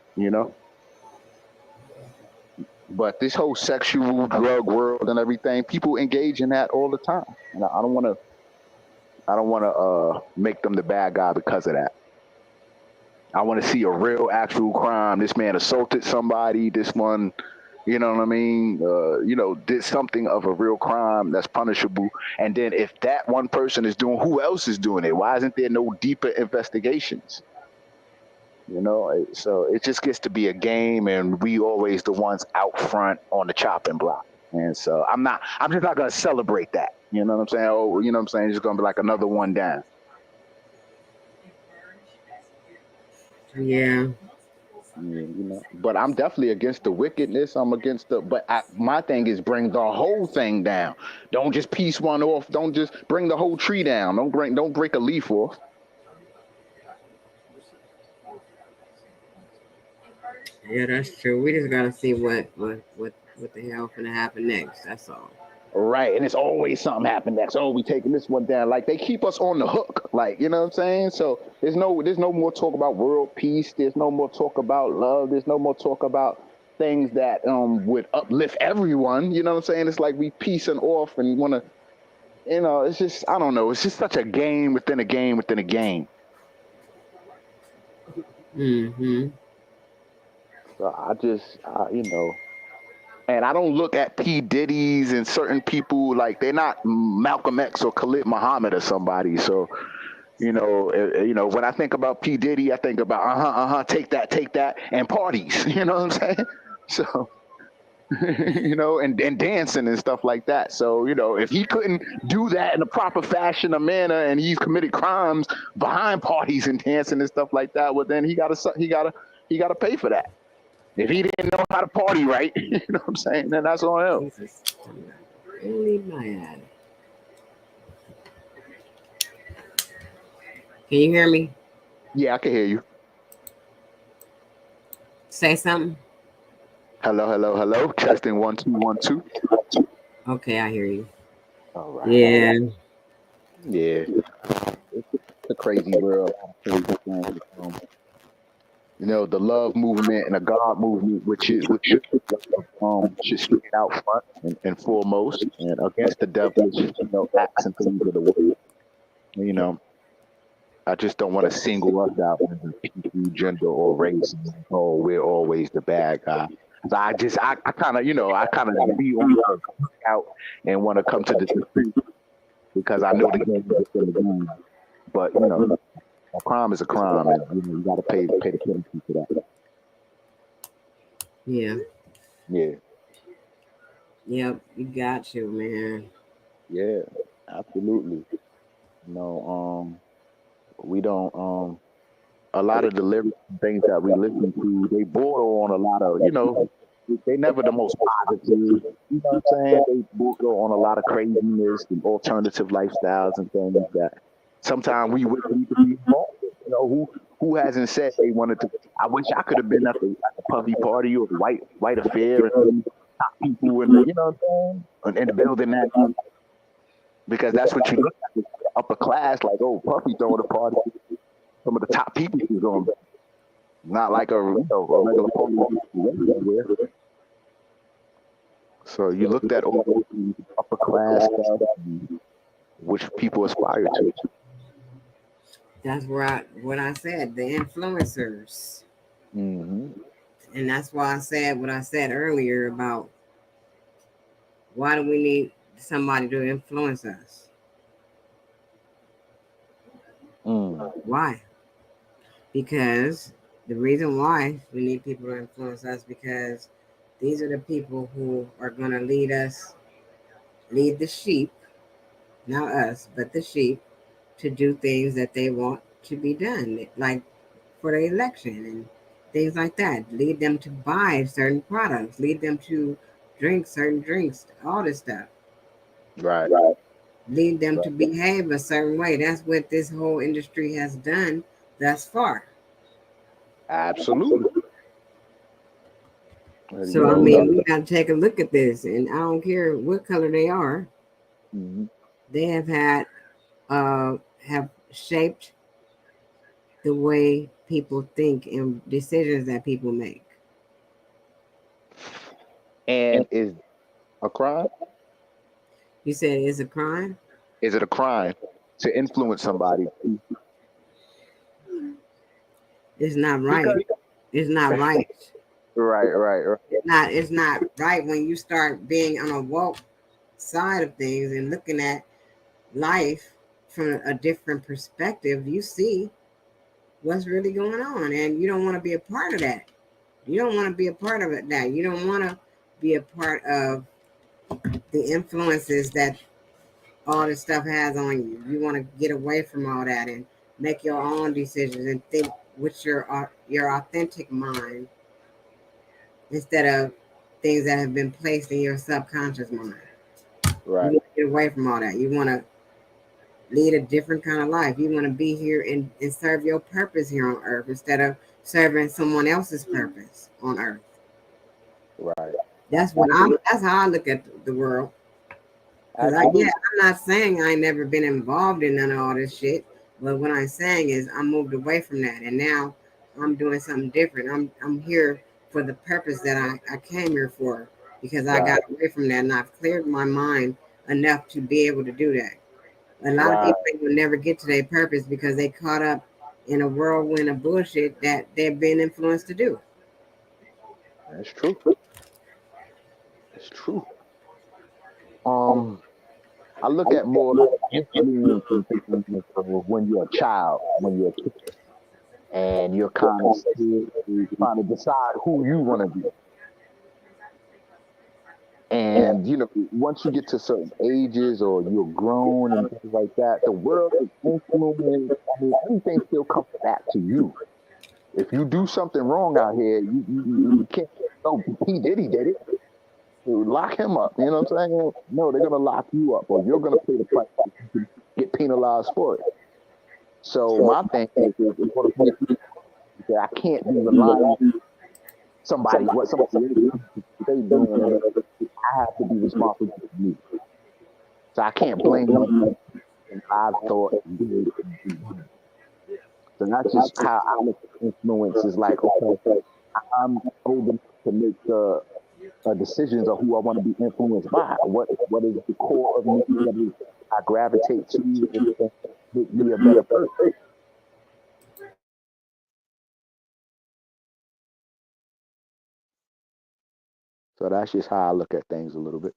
But this whole sexual drug world and everything, people engage in that all the time, and I don't want to make them the bad guy because of that. I want to see a real actual crime. This man assaulted somebody. This one, you know what I mean? Did something of a real crime that's punishable. And then if that one person is doing, who else is doing it? Why isn't there no deeper investigations? So it just gets to be a game, and we always the ones out front on the chopping block. And so I'm just not gonna celebrate that. You know what I'm saying? Oh, you know what I'm saying? It's just gonna be like another one down. Yeah. But I'm definitely against the wickedness. I'm against my thing is bring the whole thing down. Don't just piece one off. Don't just bring the whole tree down. Don't break a leaf off. Yeah, that's true. We just gotta see what the hell gonna happen next. That's all. Right, and it's always something happen next. Oh, we taking this one down. Like they keep us on the hook. Like, you know what I'm saying? So there's no more talk about world peace. There's no more talk about love. There's no more talk about things that would uplift everyone. You know what I'm saying? It's like we piecing off and want to, it's just, I don't know. It's just such a game within a game within a game. Mm-hmm. So and I don't look at P. Diddy's and certain people like they're not Malcolm X or Khalid Muhammad or somebody. So, when I think about P. Diddy, I think about take that, and parties. You know what I'm saying? So, and dancing and stuff like that. So, if he couldn't do that in a proper fashion or manner, and he's committed crimes behind parties and dancing and stuff like that, well, then he gotta pay for that. If he didn't know how to party right, you know what I'm saying, then that's on him. Jesus. Really mad. Can you hear me? Yeah, I can hear you. Say something. Hello. Testing 1 2 1 2. Okay, I hear you. All right. Yeah. Yeah. It's a crazy world. The love movement and the God movement, which should stand out front and foremost, and against the devilish, acts and things of the world. I just don't want to single us out as a people, gender, or race. Oh, we're always the bad guy. So I kind of be on the out and want to come to the truth because I know the game is still the game. But a crime is a crime, and you got to pay the penalty for that. Yeah. Yeah. Yep, you got to, man. Yeah, absolutely. We don't. A lot of the lyrics and things that we listen to, they border on a lot of, they never the most positive. You know what I'm saying? They border on a lot of craziness and alternative lifestyles and things that sometimes we wish we could be involved in. Who hasn't said they wanted to? I wish I could have been at the Puffy party or the white affair and top people and you know what I'm saying, and the building that. Because that's what you look at, upper class, like, oh, Puffy throwing a party. Some of the top people is going, not like a regular party. So you looked at all the upper class stuff, which people aspire to. That's what I said, the influencers. Mm-hmm. And that's why I said what I said earlier about why do we need somebody to influence us? Why? Because the reason why we need people to influence us because these are the people who are going to lead the sheep, not us, but the sheep, to do things that they want to be done, like for the election and things like that. Lead them to buy certain products, lead them to drink certain drinks, all this stuff. Right. Lead them to behave a certain way. That's what this whole industry has done thus far. Absolutely. So I mean, we got to take a look at this, and I don't care what color they are. Mm-hmm. They have shaped the way people think and decisions that people make. And is a crime? You said it's a crime? Is it a crime to influence somebody? It's not right. It's not right. Right. It's not right when you start being on a woke side of things and looking at life from a different perspective. You see what's really going on, and you don't want to be a part of that. You don't want to be a part of it now. You don't want to be a part of the influences that all this stuff has on you. You want to get away from all that and make your own decisions and think with your authentic mind instead of things that have been placed in your subconscious mind. Right. You want to get away from all that. You want to lead a different kind of life. You want to be here and serve your purpose here on earth instead of serving someone else's purpose on earth. Right. That's how I look at the world. Cause Absolutely. I'm not saying I ain't never been involved in none of all this shit, but what I'm saying is I moved away from that, and now I'm doing something different. I'm here for the purpose that I came here for, because I Right. got away from that, and I've cleared my mind enough to be able to do that. A lot of Right. people will never get to their purpose because they caught up in a whirlwind of bullshit that they've been influenced to do. That's true. That's true. Um, I look at more like influence and things of when you're a child, when you're a kid, and you're kind of still trying to decide who you want to be. And once you get to certain ages or you're grown and things like that, the world is influenced. I mean, everything still comes back to you. If you do something wrong out here, you can't. No, he did. He did it. Lock him up. You know what I'm saying? No, they're gonna lock you up, or you're gonna pay the price. To get penalized for it. So my thing is, in order for me to that I can't be relying on what somebody else they doing. I have to be responsible for me. So I can't blame them. I've thought. So that's just how I look at influence. Is like, okay, I'm old enough to make decisions of who I want to be influenced by. What is the core of me? What is I gravitate to and make me a better person. So that's just how I look at things a little bit.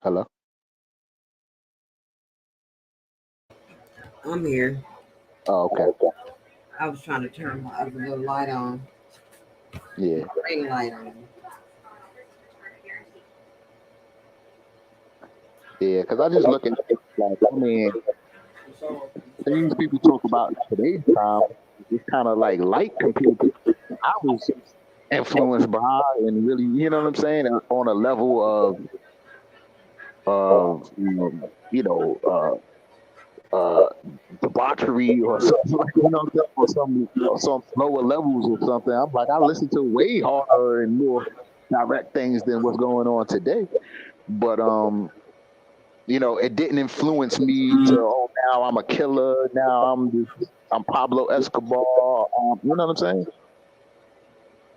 Hello. I'm here. Oh, okay. I was trying to turn my other little light on, Yeah. ring light on. Yeah. Because I just look at it like, I mean, things people talk about in today's time, it's kind of like light compared to I was influenced by, and really, you know what I'm saying, on a level of uh, debauchery or something like, or some lower levels or something. I'm like, I listen to way harder and more direct things than what's going on today. But it didn't influence me to, oh, now I'm a killer, now I'm Pablo Escobar. You know what I'm saying?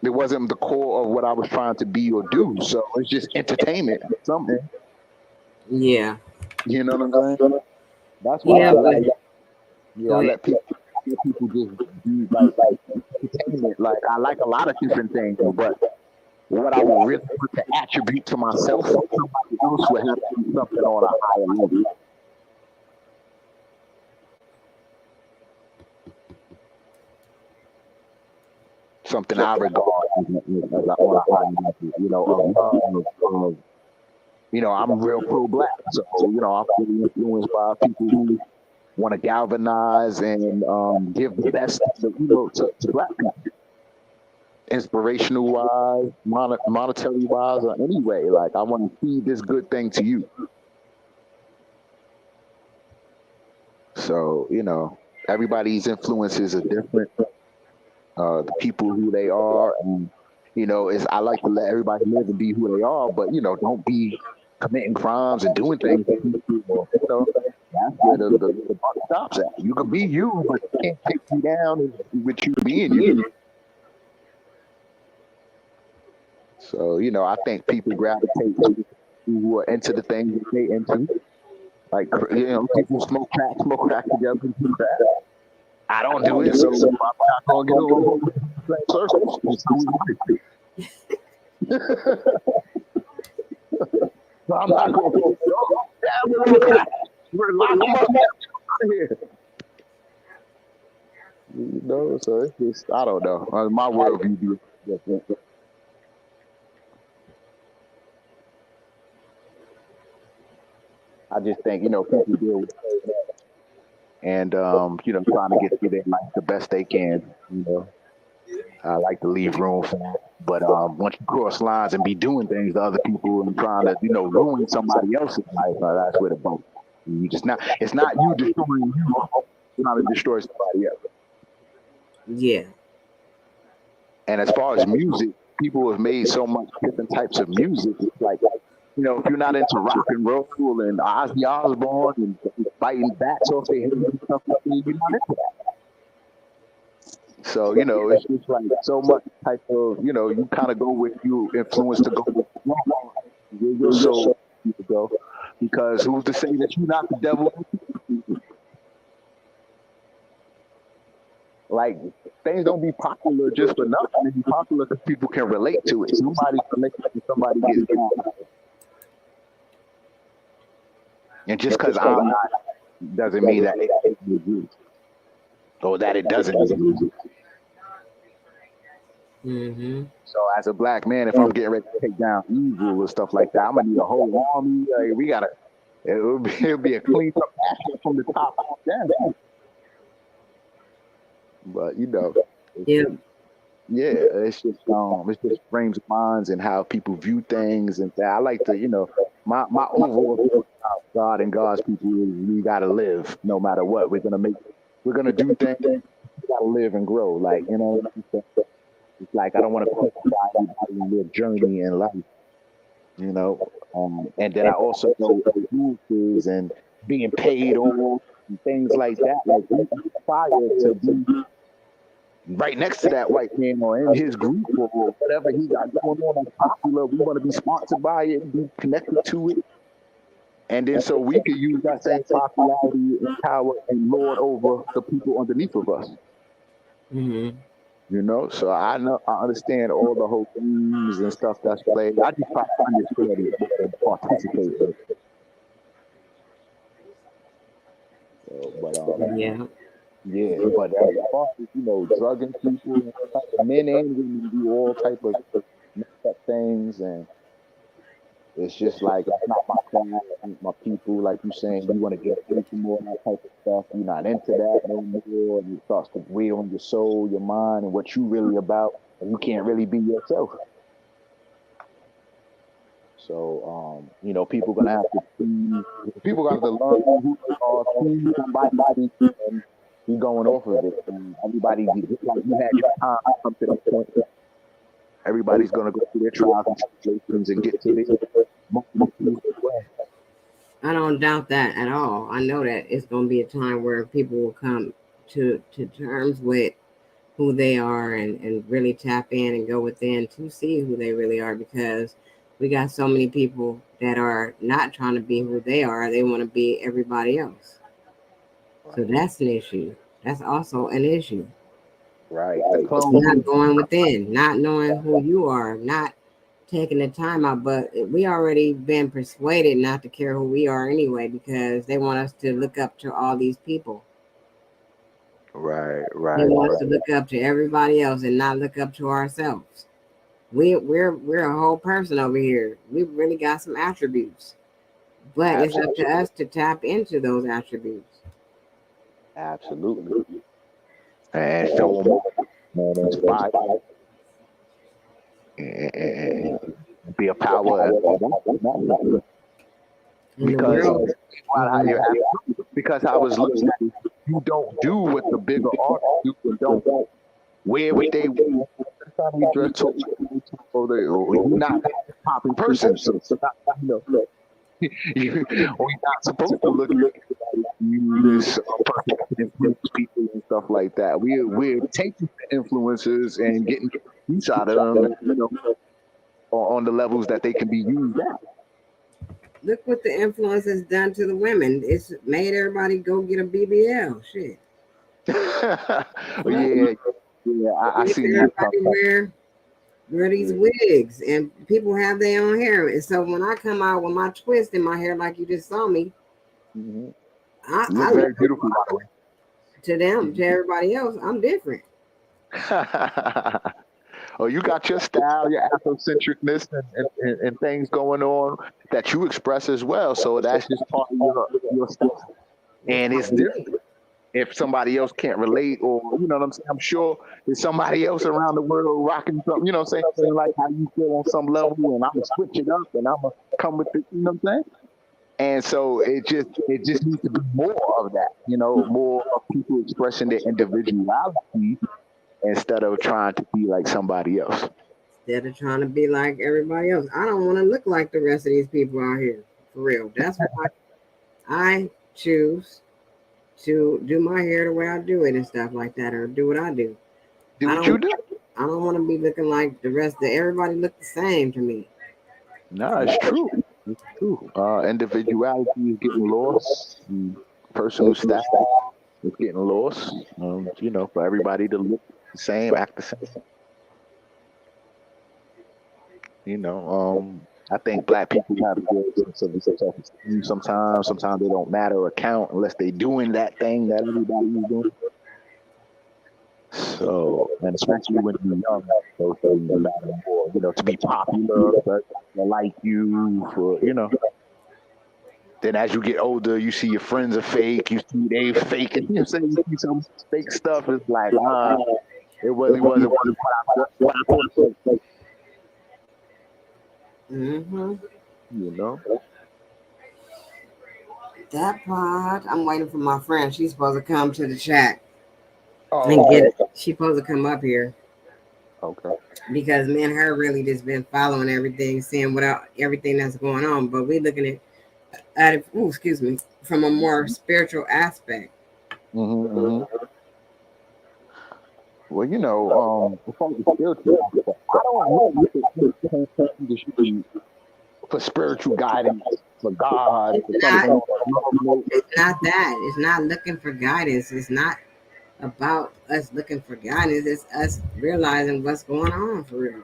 It wasn't the core of what I was trying to be or do. So it's just entertainment, something. Yeah. You know what I'm saying? That's why I let people just be like entertainment. Like, I like a lot of different things, but what I would really put to attribute to myself, somebody else would have to do something on a higher level. Something I regard as on a higher level, I'm real pro-black, so I'm really influenced by people who want to galvanize and give the best to black people, inspirational wise, monetary wise, or anyway. Like, I want to feed this good thing to you. So everybody's influences are different. The people who they are, and I like to let everybody live and be who they are, but don't be committing crimes and doing things that people, that's where the buck stops at. You can be you, but you can't take me down with you being you. So I think people gravitate to who are into the things that they into. Like, people smoke crack together, do crack. I don't do it, so I'm not gonna get over the circles. So I'm not gonna go. We're lock them up out of here. So it's just, I don't know. My worldview be different. I just think people deal with it and trying to get through their life the best they can. I like to leave room for that. But once you cross lines and be doing things to other people and trying to ruin somebody else's life, that's where the bump. You just not. It's not you destroying you. You're trying to destroy somebody else. Yeah. And as far as music, people have made so much different types of music. It's like, you know, if you're not into rock and roll and Ozzy Osbourne and biting bats off their head and stuff like that, you're not into that. So, you know, it's just like so much type of, you know, you kind of go with you influence to go with where your soul to go. Because who's to say that you're not the devil? Like, things don't be popular just for nothing. They be popular because people can relate to it. Somebody connects to somebody gets down. And just because I'm not doesn't mean that it exists or that it doesn't exist. Mm-hmm. So as a black man, if I'm getting ready to take down evil or stuff like that, I'm gonna need a whole army. Like, we gotta. It'll be a clean up action from the top down. But you know, Yeah. it's just frames of minds and how people view things and that. I like to, you know, my overall view about God and God's people is we gotta live no matter what. We're gonna do things. We gotta live and grow. Like, you know, it's like I don't want to crucify anybody in their journey in life. You know, and then I also know rules and being paid off and things like that. Like, we aspire to be right next to that white man or in his group or whatever he got going on that's popular. We want to be sponsored by it, be connected to it. And then so we can use that same popularity and power and lord over the people underneath of us. Mm-hmm. You know, so I understand all the whole themes and stuff that's played. I just try to understand it and participate in it. So, but as far as, you know, drugging people, men and women do all type of messed up things, and it's just like, that's not my class, my people. Like you saying, you want to get into more of that type of stuff. You're not into that no more, and it starts to weigh on your soul, your mind, and what you really about, and you can't really be yourself. So, you know, people gonna have to learn who they are, see somebody, and be going off of it. And everybody, just like you had your time up to that point, everybody's gonna go through their trials and tribulations and get to their moment. I don't doubt that at all. I know that it's going to be a time where people will come to terms with who they are and really tap in and go within to see who they really are, because we got so many people that are not trying to be who they are. They want to be everybody else. So that's an issue. That's also an issue. Right. Not going within, not knowing who you are, not taking the time out. But we already been persuaded not to care who we are anyway, because they want us to look up to all these people. Right. They want us to look up to everybody else and not look up to ourselves. We're a whole person over here. We really got some attributes, but it's up to us to tap into those attributes. Absolutely. And show them inspire and be a power. Because I was looking at it, you don't do what the bigger artists do, and don't wear what they wear. Dress or you're not that popping person, so not, you know, we're not supposed to look like you, this person that influence people and stuff like that. We're taking the influences and getting use out of them, and, you know, on the levels that they can be used at. Look what the influence has done to the women. It's made everybody go get a BBL. Shit. I see. Everybody wear these wigs, and people have their own hair. And so when I come out with my twist in my hair, like you just saw me, I look very beautiful, by the way. To them, to everybody else, I'm different. Oh, you got your style, your Afrocentricness, and things going on that you express as well. So that's just part of your stuff, and it's different. If somebody else can't relate, or, you know what I'm saying, I'm sure there's somebody else around the world rocking something, you know what I'm saying, like how you feel on some level, and I'm gonna switch it up and I'm gonna come with it, you know what I'm saying? And so it just needs to be more of that, you know, more of people expressing their individuality instead of trying to be like somebody else. instead of trying to be like everybody else. I don't want to look like the rest of these people out here. For real. That's why I choose to do my hair the way I do it and stuff like that, or do what I do. Do I what you don't do. I don't want to be looking like the rest of everybody look the same to me. No, it's true. It's true. Individuality is getting lost. Personal style is getting lost. For everybody to look the same, act the same. I think black people have a good sense of self-esteem sometimes. Sometimes they don't matter or count unless they doing that thing that everybody is doing. So, and especially when you're young, those things matter more. To be popular, to like you, Then as you get older, you see your friends are fake. You see they fake. You see some fake stuff. It's like, it really wasn't what I thought it was. Mm-hmm. You know. That part. I'm waiting for my friend. She's supposed to come to the chat and Oh, get it. She's supposed to come up here okay. because me and her really just been following everything, seeing everything that's going on. But we looking at it. Ooh, excuse me, from a more spiritual aspect. Mm-hmm. Well, before the spiritual aspect, I don't know for spiritual guidance, for God, for something. It's not that. It's not looking for guidance. It's not about us looking for guidance. It's us realizing what's going on for real.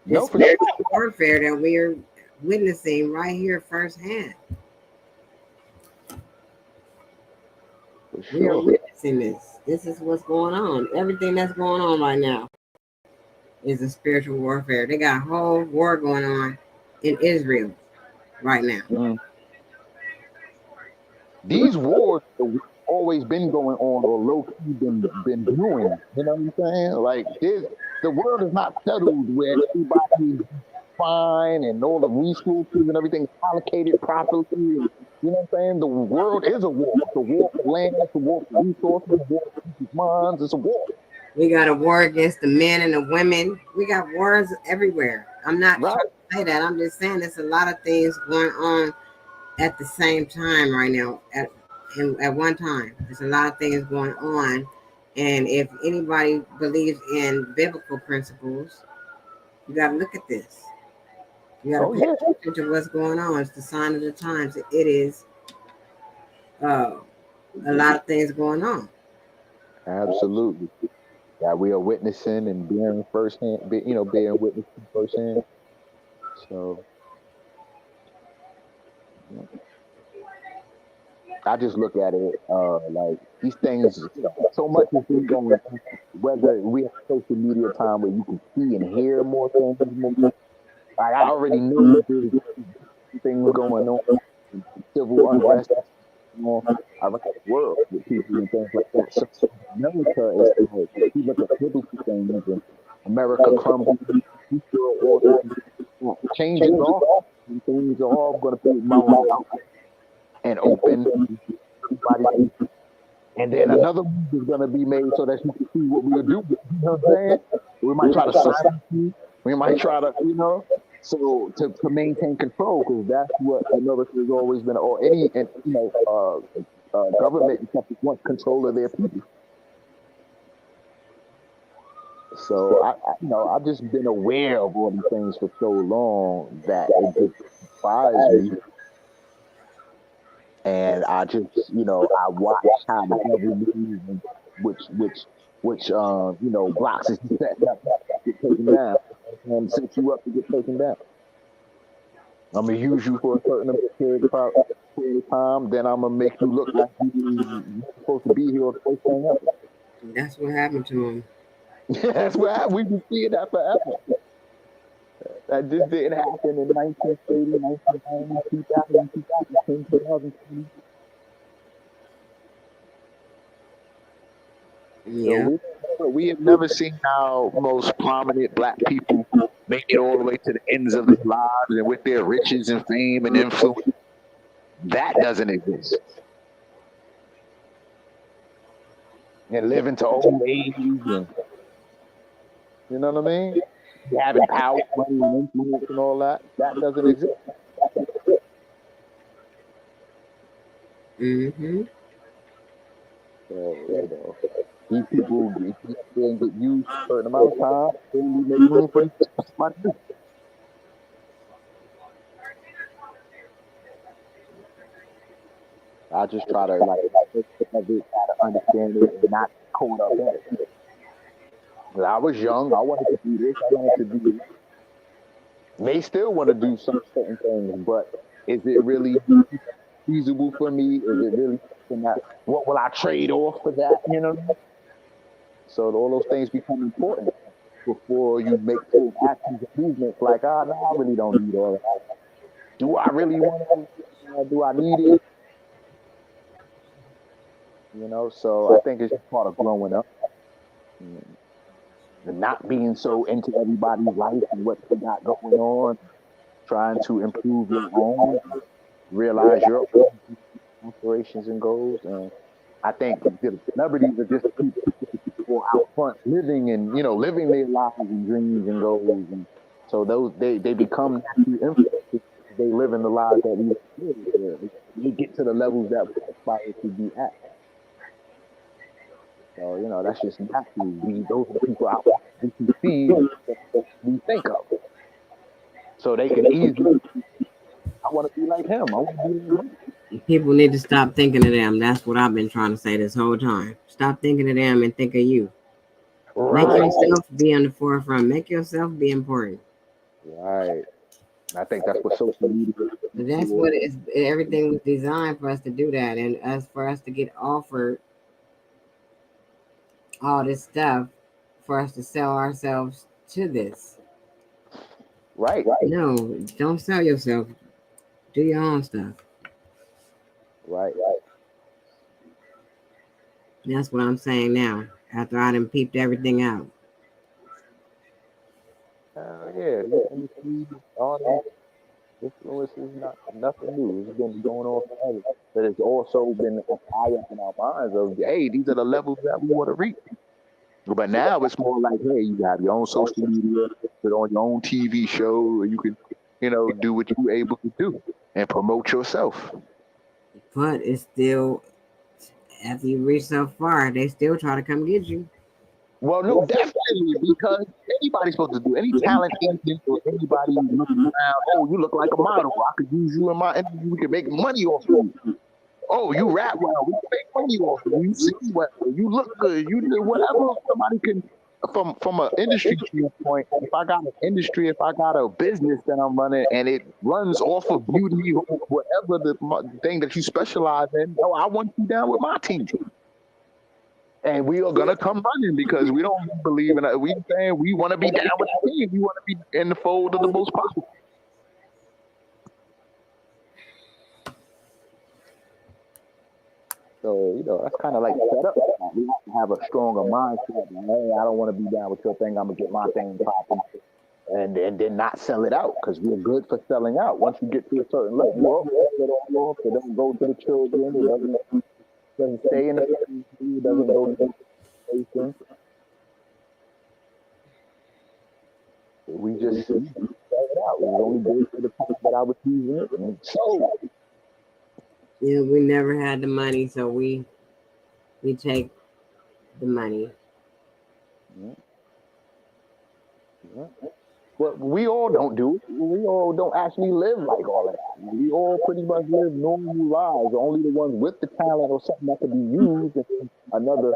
No, This for sure. warfare that we are witnessing right here firsthand. For We are sure. witnessing this. This is what's going on. Everything that's going on right now is a spiritual warfare. They got a whole war going on in Israel right now. Mm. These wars have always been going on, or low key been brewing. You know what I'm saying? Like the world is not settled where everybody's fine and all the resources and everything is allocated properly. You know what I'm saying? The world is a war. It's a war for land. It's a war for resources. It's a war for people's minds. It's a war. We got a war against the men and the women. We got wars everywhere. I'm not Right. trying to say that. I'm just saying there's a lot of things going on at the same time right now. At one time, there's a lot of things going on. And if anybody believes in biblical principles, you got to look at this. You got to pay attention to what's going on. It's the sign of the times. It is a lot of things going on. Absolutely. That we are witnessing and being firsthand, being witnessing firsthand. So I just look at it like these things. So much has been going on. Whether we have social media time where you can see and hear more things, like I already knew there's things going on, civil unrest. I look at the world with people and things like that. So America is like, you look at biblical things and America crumbles. Changes all. Things are all going to be out and open. And then another move is going to be made so that you can see what we'll do. You know what I'm saying? We might try to silence you. We might try to, so to maintain control, because that's what America has always been, or any, government and countries want control of their people. So I've just been aware of all these things for so long that it just surprised me. And I just, I watch how the devil moves, which blocks is setting up to get taken down, and sets you up to get taken down. I'm gonna use you for a certain period of time, then I'm gonna make you look like you're supposed to be here or the first thing ever. That's what happened to him. That's what happened. We've been seeing that forever. That just didn't happen in 1930, 1990, 2000, 2010, 2020. Yeah. So we have never seen our most prominent black people make it all the way to the ends of their lives and with their riches and fame and influence. That doesn't exist. And live into old age, and, you know what I mean? having power, money, and influence, and all that. That doesn't exist. Mm-hmm. So, these people get used a certain amount of time, then we make room for somebody new. I just try to try to understand it and not caught up in it. When I was young, I wanted to do this, I wanted to do that. May still want to do some certain things, but is it really feasible for me? Is it really something that what will I trade off for that? So all those things become important before you make certain actions and movements. Like, no, I really don't need all of that. Do I really want to? Do I need it? So I think it's just part of growing up. And not being so into everybody's life and what they got going on, trying to improve your own, realize your own aspirations and goals. And I think the celebrities are just people out front living and living their lives and dreams and goals, and so those they become naturally influenced. They live in the lives that we live. They get to the levels that we aspire to be at. So that's just natural. Those are the people out we can see that we think of, so they can easily. I want to be like him. I want to be like him. People need to stop thinking of them. That's what I've been trying to say this whole time. Stop thinking of them and think of you. Make Right. yourself be on the forefront. Make yourself be important. Right. I think that's what social media. That's what it is. Everything was designed for us to do that, and for us to get offered all this stuff, for us to sell ourselves to this. Right. No, don't sell yourself. Do your own stuff. Right. That's what I'm saying now. After I done peeped everything out. Yeah. All that influence is not nothing new. It's been going on forever. But it's also been a fire in our minds of, hey, these are the levels that we want to reach. But now it's more like, hey, you have your own social media, put on your own TV show, and you can, do what you're able to do and promote yourself. But it's still, after you reach so far, they still try to come get you. Well, no, definitely, because anybody's supposed to do any talent agent or anybody looking around. Oh, you look like a model. I could use you in my interview. We can make money off of you. Oh, you rap well. We can make money off of you. You sing well. You look good. You do whatever somebody can. From an industry standpoint, if I got a business that I'm running and it runs off of beauty or whatever the thing that you specialize in, I want you down with my team. And we are gonna come running because we don't believe in it. We saying we want to be down with the team. We want to be in the fold of the most possible. So that's kind of like set up. We have to have a stronger mindset. Hey, I don't want to be down with your thing. I'm gonna get my thing popping, and then not sell it out because we're good for selling out. Once you get to a certain level, it doesn't go to the children. It doesn't stay in the family. It doesn't go to the education. We just sell it out. It was only good for the time that I was using it, and so Yeah, we never had the money, so we take the money. Yeah. But we all don't do it. We all don't actually live like all of that. We all pretty much live normal lives. Only the ones with the talent or something that could be used. And another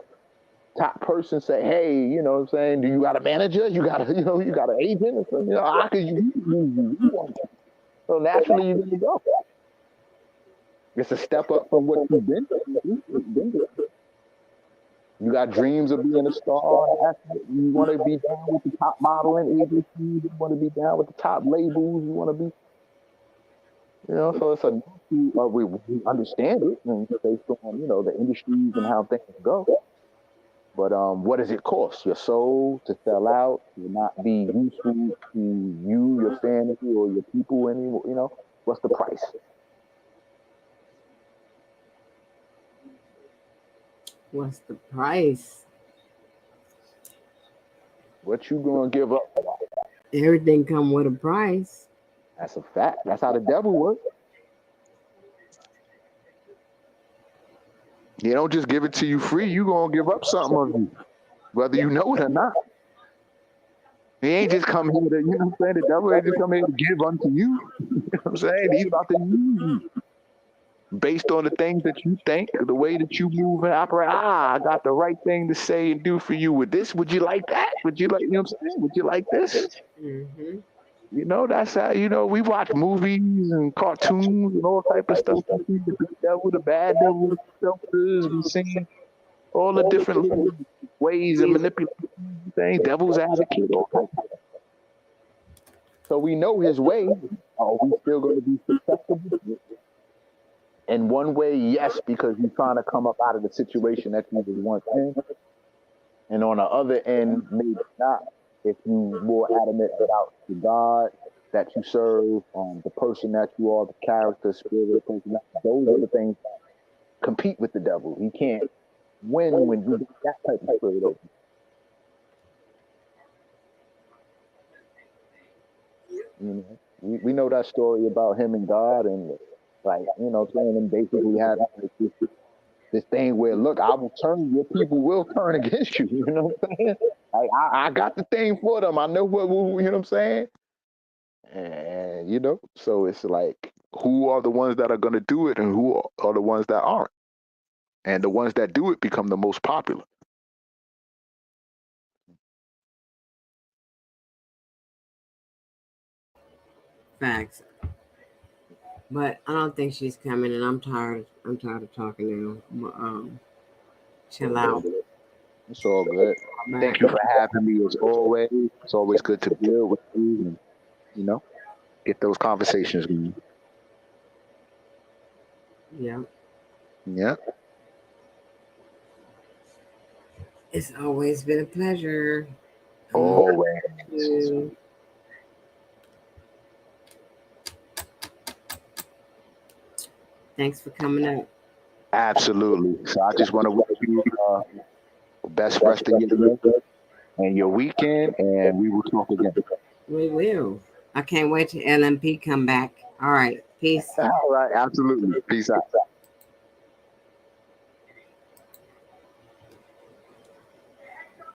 top person say, hey, you know what I'm saying? Do you got a manager? You got you got an agent? I could use you. So naturally you're gonna go. It's a step up from what you've been through. You got dreams of being a star. You want to be down with the top modeling agencies. You want to be down with the top labels. You want to be, so it's a we understand it and based on the industries and how things go. But what does it cost? Your soul to sell out, to not be useful to you, your family, or your people anymore. What's the price? What's the price? What you gonna give up? Everything come with a price. That's a fact. That's how the devil works. You don't just give it to you free. You gonna give up something of you, whether you know it or not. He ain't just come here to, you know what I'm saying? The devil ain't just come here to give unto you. You know what I'm saying? He's about to use you based on the things that you think, the way that you move and operate. I got the right thing to say and do for you with this. Would you like that? Would you like, you know what I'm saying? Would you like this? Mm-hmm. You know, that's how, you know, we watch movies and cartoons and all type of stuff. We see the good devil, the bad devil, the shelters. We seen all the different little ways of manipulating things, devil's advocate, all types of stuff. So we know his way. Are we still going to be susceptible to it? In one way, yes, because you're trying to come up out of the situation that you was once in. And on the other end, maybe not. If you more adamant about the God that you serve, the person that you are, the character, spirit, person, those are the things that compete with the devil. He can't win when you get that type of spirit open. You know, we know that story about him and God, and like, you know, saying them basically had like this thing where, look, I will turn, your people will turn against you. You know what I'm saying? Like, I got the thing for them. I know what, you know what I'm saying? And, you know, so it's like, who are the ones that are going to do it and who are the ones that aren't? And the ones that do it become the most popular. Facts. But I don't think she's coming, and I'm tired. I'm tired of talking now. Chill out. It's all good. Thank you for having me as always. It's always good to build with you and, you know, get those conversations going. Yeah. Yeah. It's always been a pleasure. Always. Thanks for coming up. Absolutely. So I just want to wish you best rest of your day and your weekend, and we will talk again. We will. I can't wait till LMP come back. All right. Peace. All right. Absolutely. Peace out.